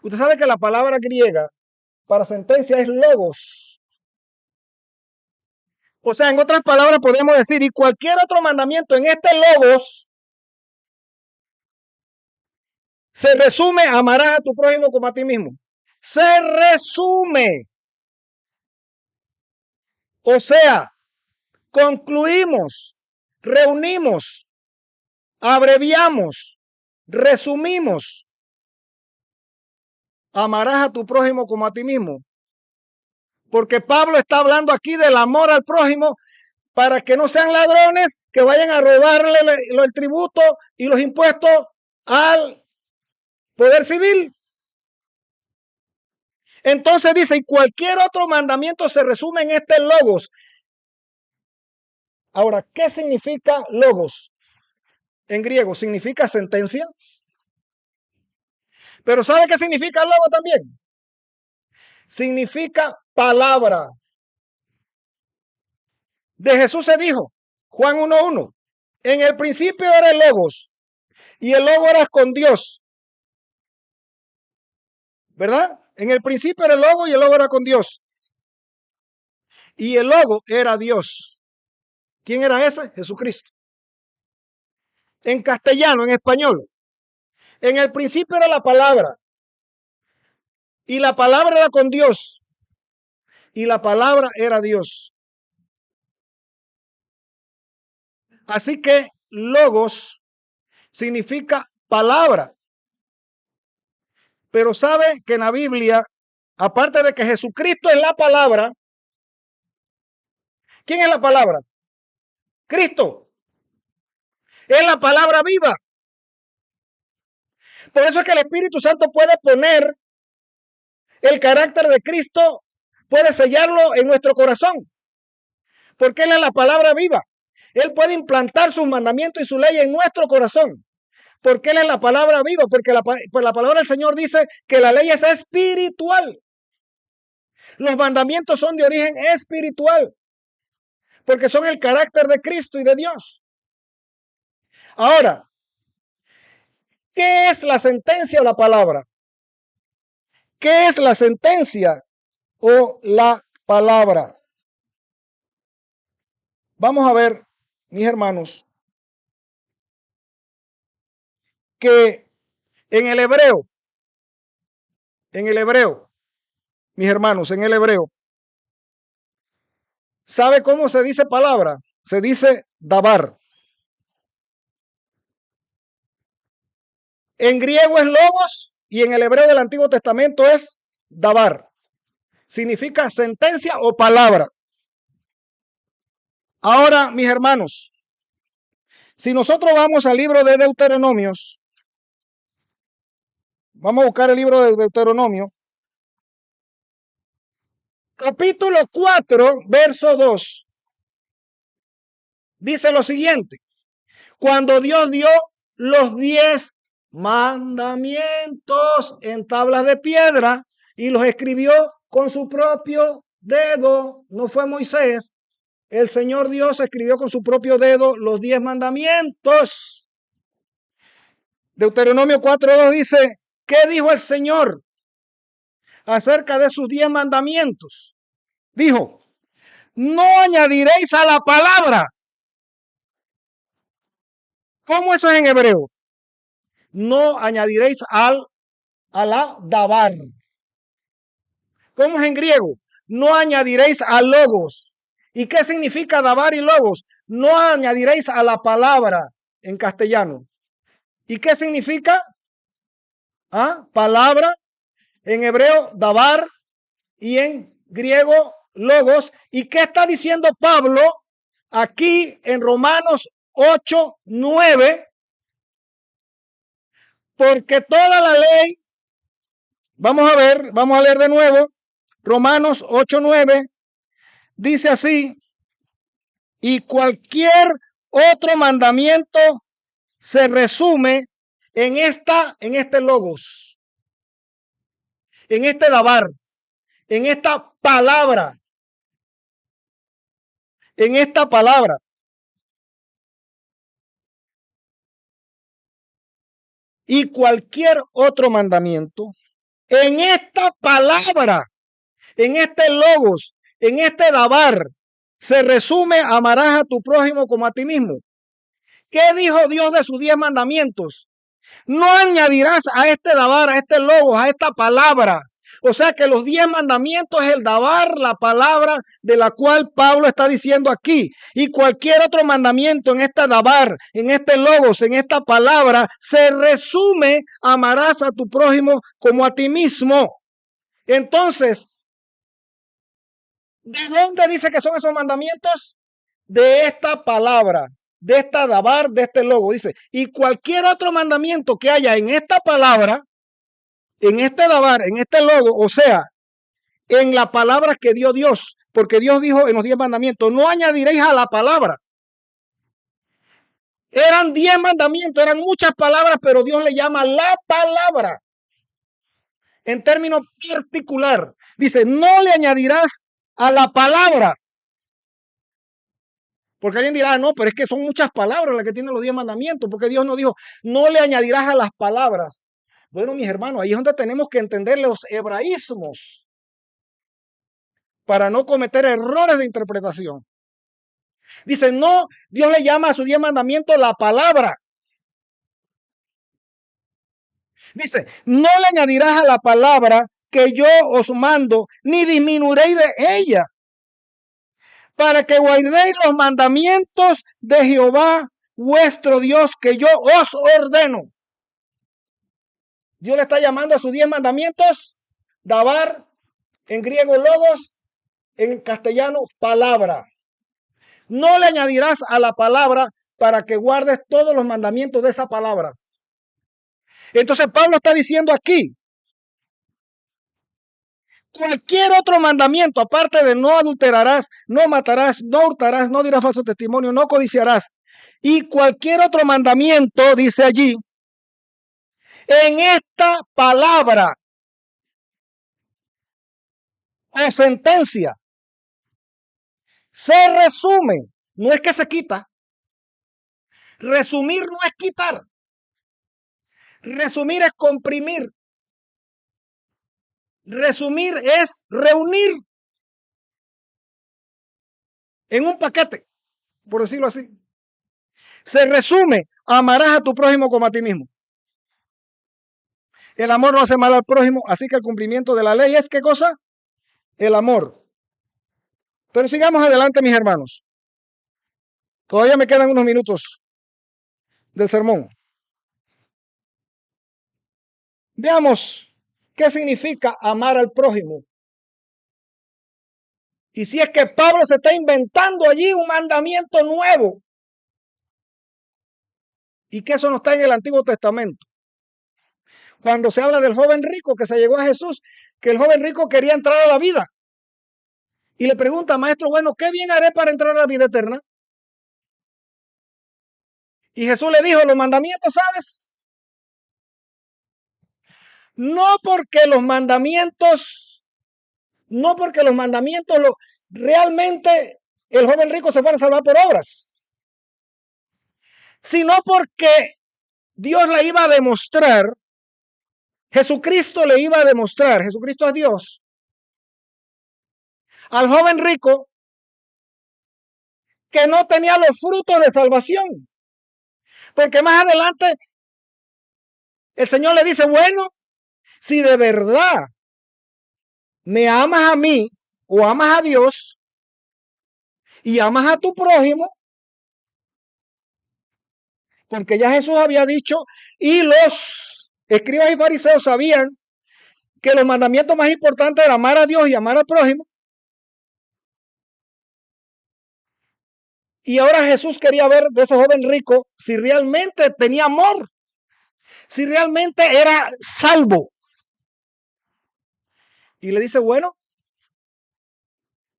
Speaker 1: Usted sabe que la palabra griega para sentencia es logos. O sea, en otras palabras podemos decir, y cualquier otro mandamiento en este logos se resume, amarás a tu prójimo como a ti mismo. Se resume. O sea, concluimos, reunimos, abreviamos, resumimos. Amarás a tu prójimo como a ti mismo. Porque Pablo está hablando aquí del amor al prójimo para que no sean ladrones que vayan a robarle el tributo y los impuestos al poder civil. Entonces dice, y cualquier otro mandamiento se resume en este logos. Ahora, ¿qué significa logos? En griego, significa sentencia. Pero ¿sabe qué significa logo también? Significa palabra. De Jesús se dijo, Juan 1:1, en el principio era el logos y el logo era con Dios. ¿Verdad? En el principio era el logo y el logo era con Dios. Y el logo era Dios. ¿Quién era ese? Jesucristo. En castellano, en español. En el principio era la palabra. Y la palabra era con Dios. Y la palabra era Dios. Así que logos significa palabra. Pero sabe que en la Biblia, aparte de que Jesucristo es la palabra, ¿quién es la palabra? Cristo. Es la palabra viva. Por eso es que el Espíritu Santo puede poner el carácter de Cristo, puede sellarlo en nuestro corazón. Porque Él es la palabra viva. Él puede implantar sus mandamientos y su ley en nuestro corazón. Porque Él es la palabra viva. Porque la palabra del Señor dice que la ley es espiritual. Los mandamientos son de origen espiritual. Porque son el carácter de Cristo y de Dios. Ahora, ¿qué es la sentencia o la palabra? ¿Qué es la sentencia o la palabra? Vamos a ver, mis hermanos, que en el hebreo, mis hermanos, en el hebreo, ¿Sabe cómo se dice palabra? Se dice dabar. En griego es logos y en el hebreo del Antiguo Testamento es dabar. Significa sentencia o palabra. Ahora, mis hermanos, si nosotros vamos al libro de Deuteronomios, vamos a buscar el libro de Deuteronomio, capítulo 4, verso 2, dice lo siguiente: cuando Dios dio los 10 mandamientos en tablas de piedra y los escribió con su propio dedo, no fue Moisés, el Señor Dios escribió con su propio dedo los 10 mandamientos. Deuteronomio 4:2 dice: ¿qué dijo el Señor acerca de sus 10 mandamientos? Dijo: no añadiréis a la palabra. ¿Cómo eso es en hebreo? No añadiréis a la dabar. ¿Cómo es en griego? No añadiréis a logos. ¿Y qué significa dabar y logos? No añadiréis a la palabra en castellano. ¿Y qué significa? Palabra en hebreo dabar y en griego logos. ¿Y qué está diciendo Pablo aquí en Romanos 8:9? Porque toda la ley, vamos a leer de nuevo, Romanos 8:9, dice así: y cualquier otro mandamiento se resume en este logos, en este dabar, en esta palabra, en esta palabra. Y cualquier otro mandamiento en esta palabra, en este logos, en este dabar, se resume: amarás a tu prójimo como a ti mismo. ¿Qué dijo Dios de sus 10 mandamientos? No añadirás a este dabar, a este logos, a esta palabra. O sea que los 10 mandamientos es el dabar, la palabra de la cual Pablo está diciendo aquí. Y cualquier otro mandamiento en este dabar, en este logos, en esta palabra, se resume: amarás a tu prójimo como a ti mismo. Entonces, ¿de dónde dice que son esos mandamientos? De esta palabra, de esta dabar, de este logo. Dice: y cualquier otro mandamiento que haya en esta palabra, en este dabar, en este logo, o sea, en la palabra que dio Dios, porque Dios dijo en los 10 mandamientos: no añadiréis a la palabra. Eran 10 mandamientos, eran muchas palabras, pero Dios le llama la palabra en términos particular. Dice: no le añadirás a la palabra. Porque alguien dirá: no, pero es que son muchas palabras las que tienen los 10 mandamientos, porque Dios no dijo: no le añadirás a las palabras. Bueno, mis hermanos, ahí es donde tenemos que entender los hebraísmos para no cometer errores de interpretación. Dice: no, Dios le llama a sus 10 mandamientos la palabra. Dice: no le añadirás a la palabra que yo os mando, ni disminuiréis de ella, para que guardéis los mandamientos de Jehová vuestro Dios, que yo os ordeno. Dios le está llamando a sus 10 mandamientos dabar, en griego logos, en castellano palabra. No le añadirás a la palabra para que guardes todos los mandamientos de esa palabra. Entonces Pablo está diciendo aquí: cualquier otro mandamiento, aparte de no adulterarás, no matarás, no hurtarás, no dirás falso testimonio, no codiciarás, y cualquier otro mandamiento, dice allí, en esta palabra o sentencia se resume. No es que se quita. Resumir no es quitar. Resumir es comprimir. Resumir es reunir en un paquete, por decirlo así. Se resume: amarás a tu prójimo como a ti mismo. El amor no hace mal al prójimo, así que el cumplimiento de la ley es ¿qué cosa? El amor. Pero sigamos adelante, mis hermanos. Todavía me quedan unos minutos del sermón. Veamos qué significa amar al prójimo. Y si es que Pablo se está inventando allí un mandamiento nuevo y que eso no está en el Antiguo Testamento. Cuando se habla del joven rico que se llegó a Jesús, que el joven rico quería entrar a la vida. Y le pregunta, maestro, bueno, ¿qué bien haré para entrar a la vida eterna? Y Jesús le dijo, los mandamientos, ¿sabes? No porque los mandamientos realmente el joven rico se van a salvar por obras, sino porque Dios le iba a demostrar, Jesucristo le iba a demostrar, Jesucristo es Dios, al joven rico que no tenía los frutos de salvación. Porque más adelante el Señor le dice, bueno, si de verdad me amas a mí o amas a Dios y amas a tu prójimo, porque ya Jesús había dicho y los escribas y fariseos sabían que los mandamientos más importantes eran amar a Dios y amar al prójimo. Y ahora Jesús quería ver de ese joven rico si realmente tenía amor, si realmente era salvo. Y le dice, bueno,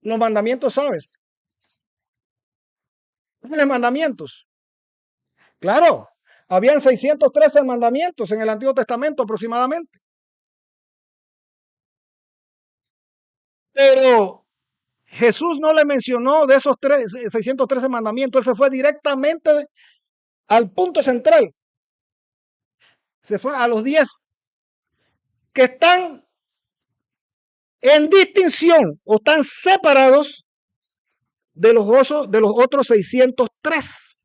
Speaker 1: los mandamientos sabes. ¿Cuáles mandamientos? Claro, habían 613 mandamientos en el Antiguo Testamento aproximadamente. Pero Jesús no le mencionó de esos 613 mandamientos, él se fue directamente al punto central. Se fue a los 10 que están en distinción o están separados de los otros 603.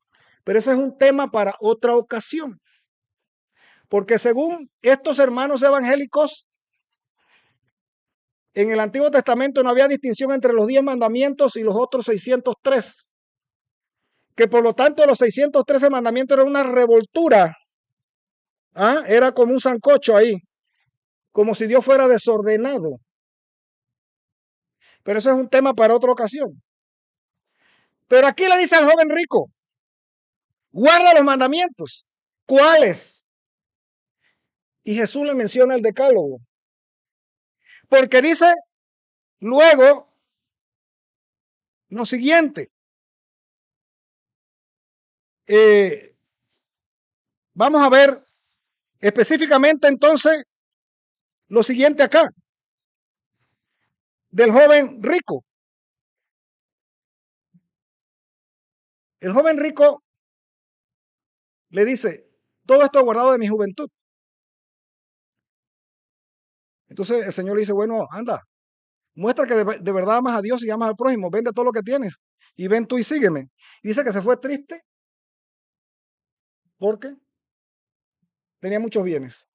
Speaker 1: Pero ese es un tema para otra ocasión. Porque según estos hermanos evangélicos, en el Antiguo Testamento no había distinción entre los 10 mandamientos y los otros 603. Que por lo tanto los 613 mandamientos eran una revoltura. ¿Ah? Era como un sancocho ahí. Como si Dios fuera desordenado. Pero eso es un tema para otra ocasión. Pero aquí le dice al joven rico, guarda los mandamientos. ¿Cuáles? Y Jesús le menciona el decálogo. Porque dice luego lo siguiente. Vamos a ver específicamente entonces lo siguiente acá. Del joven rico. El joven rico le dice, todo esto guardado de mi juventud. Entonces el Señor le dice, bueno, anda, muestra que de verdad amas a Dios y amas al prójimo, vende todo lo que tienes y ven tú y sígueme. Y dice que se fue triste porque tenía muchos bienes.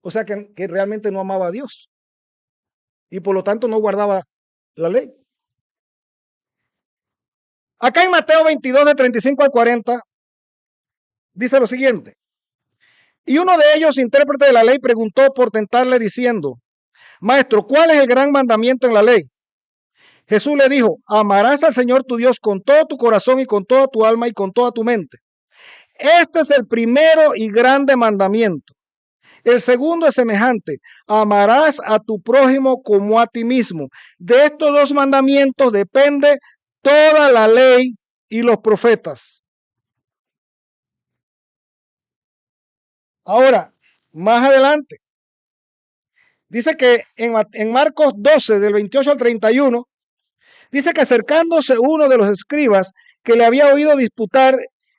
Speaker 1: O sea que realmente no amaba a Dios y por lo tanto no guardaba la ley. Acá en Mateo 22, de 35 al 40, dice lo siguiente. Y uno de ellos, intérprete de la ley, preguntó por tentarle diciendo, Maestro, ¿cuál es el gran mandamiento en la ley? Jesús le dijo, amarás al Señor tu Dios con todo tu corazón y con toda tu alma y con toda tu mente. Este es el primero y grande mandamiento. El segundo es semejante, amarás a tu prójimo como a ti mismo. De estos dos mandamientos depende toda la ley y los profetas. Ahora, más adelante, dice que en Marcos 12, del 28 al 31, dice que acercándose uno de los escribas que le había oído disputar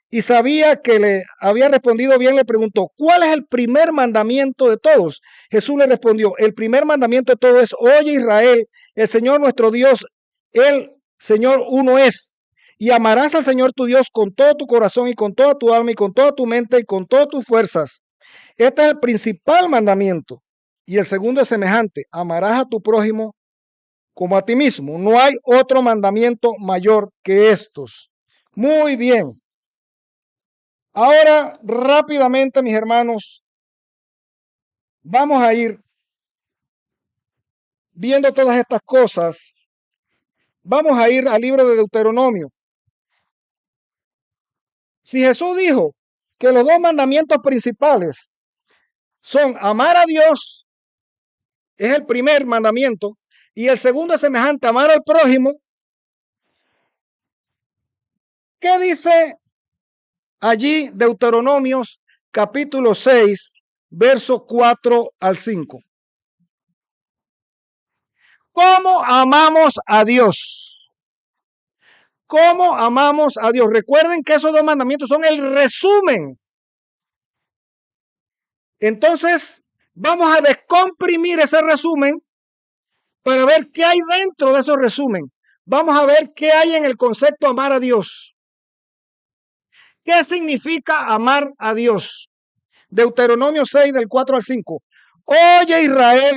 Speaker 1: y sabía que le había respondido bien, le preguntó, ¿cuál es el primer mandamiento de todos? Jesús le respondió, el primer mandamiento de todos es, oye Israel, el Señor nuestro Dios, el Señor uno es. Y amarás al Señor tu Dios con todo tu corazón y con toda tu alma y con toda tu mente y con todas tus fuerzas. Este es el principal mandamiento. Y el segundo es semejante, amarás a tu prójimo como a ti mismo. No hay otro mandamiento mayor que estos. Muy bien. Ahora, rápidamente, mis hermanos, vamos a ir viendo todas estas cosas. Vamos a ir al libro de Deuteronomio. Si Jesús dijo que los dos mandamientos principales son amar a Dios, es el primer mandamiento, y el segundo es semejante, amar al prójimo, ¿qué dice allí Deuteronomios capítulo 6, versos 4 al 5? ¿Cómo amamos a Dios? ¿Cómo amamos a Dios? Recuerden que esos dos mandamientos son el resumen. Entonces, vamos a descomprimir ese resumen para ver qué hay dentro de ese resumen. Vamos a ver qué hay en el concepto amar a Dios. ¿Qué significa amar a Dios? Deuteronomio 6, del 4 al 5. Oye Israel,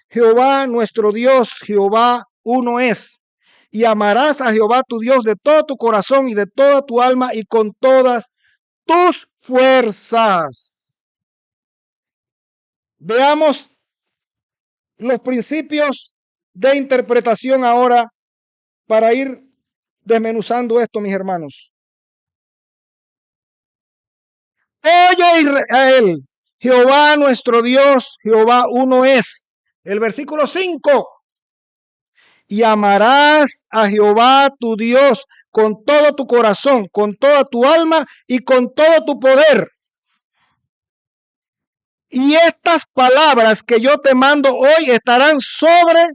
Speaker 1: Jehová nuestro Dios, Jehová uno es. Y amarás a Jehová tu Dios de todo tu corazón y de toda tu alma y con todas tus fuerzas. Veamos los principios de interpretación ahora para ir desmenuzando esto, mis hermanos. Oye Israel, Jehová nuestro Dios, Jehová uno es. El versículo 5. Y amarás a Jehová tu Dios con todo tu corazón, con toda tu alma y con todo tu poder. Y estas palabras que yo te mando hoy estarán sobre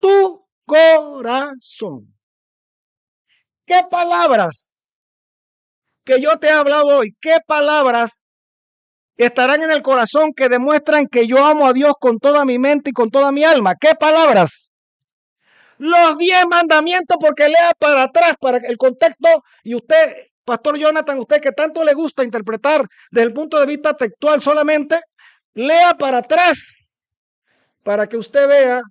Speaker 1: tu corazón. ¿Qué palabras que yo te he hablado hoy? ¿Qué palabras estarán en el corazón que demuestran que yo amo a Dios con toda mi mente y con toda mi alma? ¿Qué palabras? Los 10 mandamientos, porque lea para atrás, para el contexto, y usted, Pastor Jonathan, usted que tanto le gusta interpretar desde el punto de vista textual solamente, lea para atrás, para que usted vea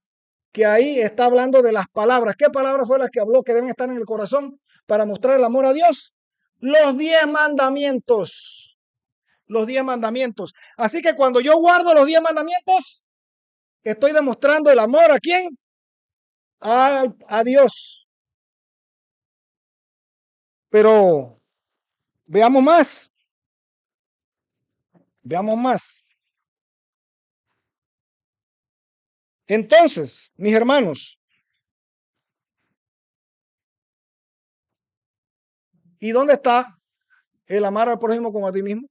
Speaker 1: que ahí está hablando de las palabras. ¿Qué palabras fue las que habló que deben estar en el corazón para mostrar el amor a Dios? Los 10 mandamientos. Los 10 mandamientos. Así que cuando yo guardo los 10 mandamientos, estoy demostrando el amor ¿a quién? A Dios. Pero veamos más. Veamos más. Entonces, mis hermanos, ¿y dónde está el amar al prójimo como a ti mismo?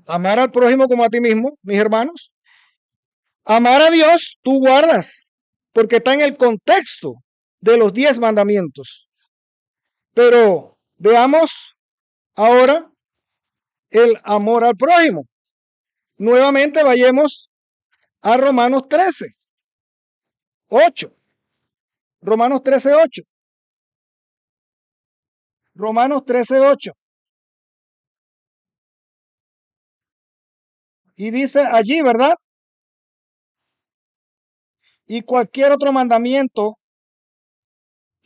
Speaker 1: Amar al prójimo como a ti mismo, mis hermanos. Amar a Dios, tú guardas, porque está en el contexto de los 10 mandamientos. Pero veamos ahora el amor al prójimo. Nuevamente vayamos a Romanos 13, 8. Romanos 13, 8. Romanos 13, 8. Y dice allí, ¿verdad? Y cualquier otro mandamiento,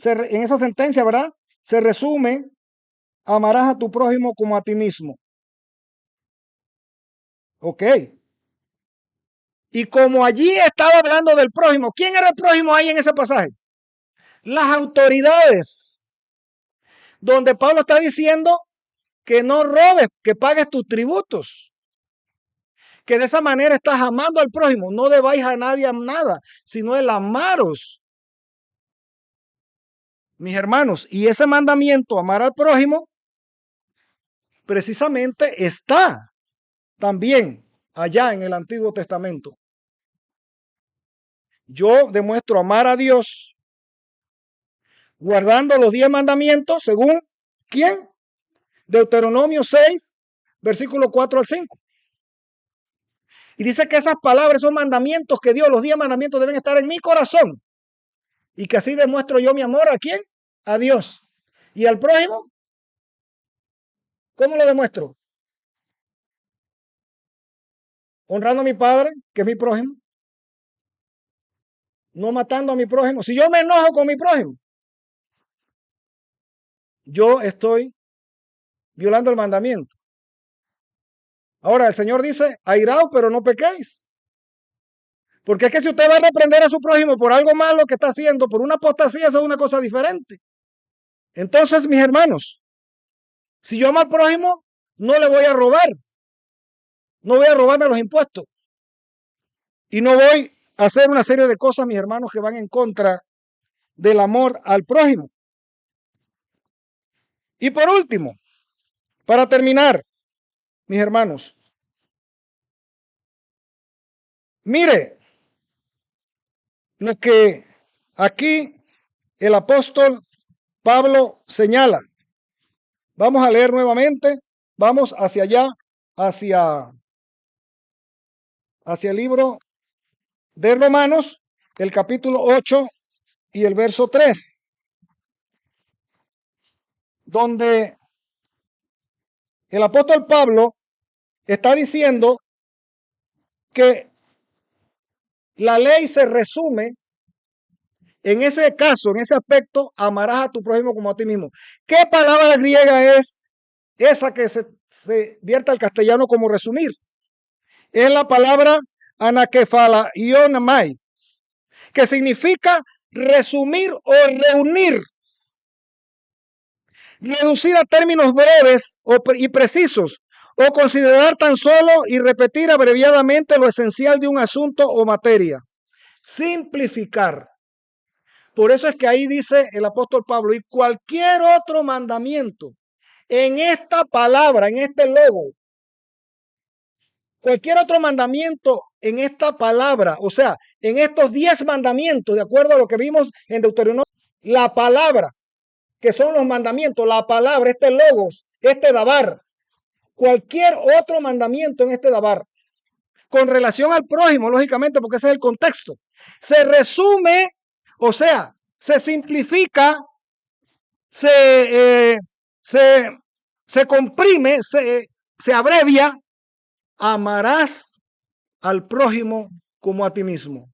Speaker 1: en esa sentencia, ¿verdad? Se resume, amarás a tu prójimo como a ti mismo. Ok. Y como allí estaba hablando del prójimo, ¿quién era el prójimo ahí en ese pasaje? Las autoridades, donde Pablo está diciendo que no robes, que pagues tus tributos, que de esa manera estás amando al prójimo. No debáis a nadie nada, sino el amaros, mis hermanos. Y ese mandamiento, amar al prójimo, precisamente está también allá en el Antiguo Testamento. Yo demuestro amar a Dios guardando los 10 mandamientos según ¿quién? Deuteronomio 6, versículo 4 al 5. Y dice que esas palabras son mandamientos que Dios, los 10 mandamientos deben estar en mi corazón. Y que así demuestro yo mi amor ¿a quién? A Dios. ¿Y al prójimo? ¿Cómo lo demuestro? Honrando a mi padre, que es mi prójimo. no matando a mi prójimo. Si yo me enojo con mi prójimo, yo estoy violando el mandamiento. Ahora el Señor dice, airaos, pero no pequéis. Porque es que si usted va a reprender a su prójimo por algo malo que está haciendo, por una apostasía, eso es una cosa diferente. Entonces, mis hermanos, si yo amo al prójimo, no le voy a robar. No voy a robarme los impuestos. Y no voy a hacer una serie de cosas, mis hermanos, que van en contra del amor al prójimo. Y por último, para terminar, mis hermanos, mire lo que aquí el apóstol Pablo señala. Vamos a leer nuevamente, vamos hacia allá, hacia el libro de Romanos, el capítulo 8 y el verso 3, donde el apóstol Pablo está diciendo que la ley se resume en ese caso, en ese aspecto, amarás a tu prójimo como a ti mismo. ¿Qué palabra griega es esa que se vierte al castellano como resumir? Es la palabra anakephalionamai, que significa resumir o reunir, reducir a términos breves y precisos, o considerar tan solo y repetir abreviadamente lo esencial de un asunto o materia. Simplificar. Por eso es que ahí dice el apóstol Pablo, y cualquier otro mandamiento en esta palabra, en este logo, cualquier otro mandamiento en esta palabra, o sea, en estos 10 mandamientos, de acuerdo a lo que vimos en Deuteronomio, la palabra, que son los mandamientos, la palabra, este logos, este dabar, cualquier otro mandamiento en este dabar, con relación al prójimo, lógicamente, porque ese es el contexto, se resume, o sea, se simplifica, se comprime, se abrevia, amarás al prójimo como a ti mismo.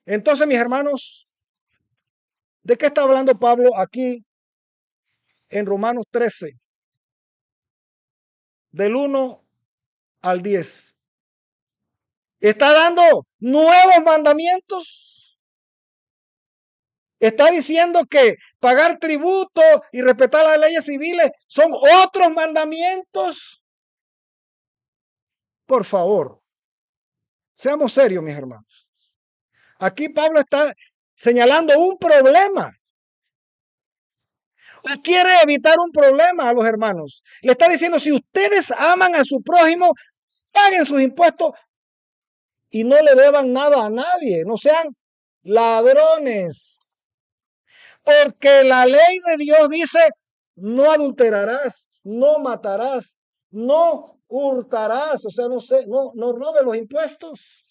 Speaker 1: Entonces, mis hermanos, ¿de qué está hablando Pablo aquí en Romanos 13? Del 1 al 10. Está dando nuevos mandamientos. Está diciendo que pagar tributo y respetar las leyes civiles son otros mandamientos. Por favor, seamos serios, mis hermanos. Aquí Pablo está señalando un problema. O quiere evitar un problema a los hermanos. Le está diciendo, si ustedes aman a su prójimo, paguen sus impuestos y no le deban nada a nadie. No sean ladrones. Porque la ley de Dios dice, no adulterarás, no matarás, no hurtarás. O sea, no robes los impuestos.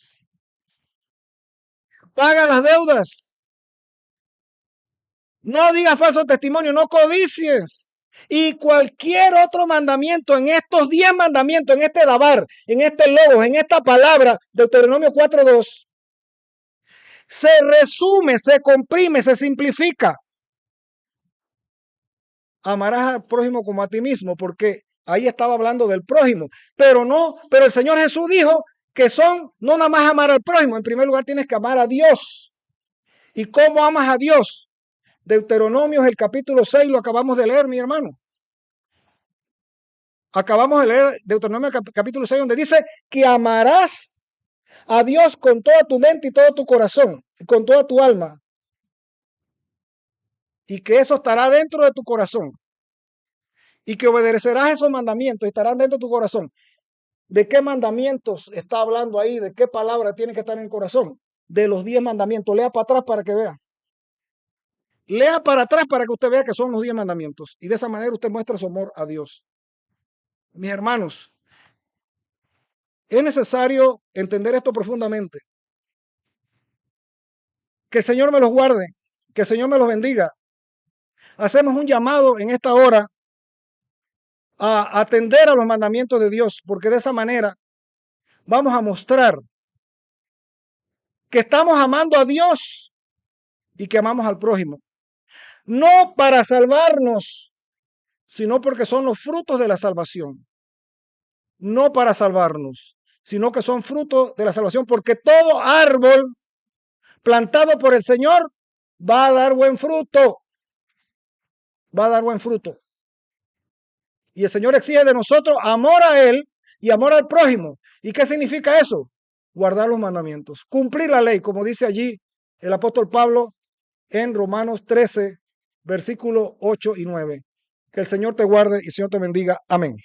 Speaker 1: Paga las deudas. No digas falso testimonio, no codicies. Y cualquier otro mandamiento en estos 10 mandamientos, en este dabar, en este logos, en esta palabra, Deuteronomio 4:2, se resume, se comprime, se simplifica. Amarás al prójimo como a ti mismo, porque ahí estaba hablando del prójimo. Pero el Señor Jesús dijo que son no nada más amar al prójimo, en primer lugar tienes que amar a Dios. ¿Y cómo amas a Dios? Deuteronomio es el capítulo 6, lo acabamos de leer, mi hermano. Acabamos de leer Deuteronomio capítulo 6, donde dice que amarás a Dios con toda tu mente y todo tu corazón, y con toda tu alma. Y que eso estará dentro de tu corazón. Y que obedecerás esos mandamientos y estarán dentro de tu corazón. ¿De qué mandamientos está hablando ahí? ¿De qué palabra tiene que estar en el corazón? De los 10 mandamientos. Lea para atrás para que vea. Lea para atrás para que usted vea que son los 10 mandamientos. Y de esa manera usted muestra su amor a Dios. Mis hermanos, es necesario entender esto profundamente. Que el Señor me los guarde, que el Señor me los bendiga. Hacemos un llamado en esta hora a atender a los mandamientos de Dios, porque de esa manera vamos a mostrar que estamos amando a Dios y que amamos al prójimo. No para salvarnos, sino porque son los frutos de la salvación. No para salvarnos, sino que son frutos de la salvación, porque todo árbol plantado por el Señor va a dar buen fruto. Va a dar buen fruto. Y el Señor exige de nosotros amor a Él y amor al prójimo. ¿Y qué significa eso? Guardar los mandamientos, cumplir la ley, como dice allí el apóstol Pablo en Romanos 13, versículos 8 y 9. Que el Señor te guarde y el Señor te bendiga. Amén.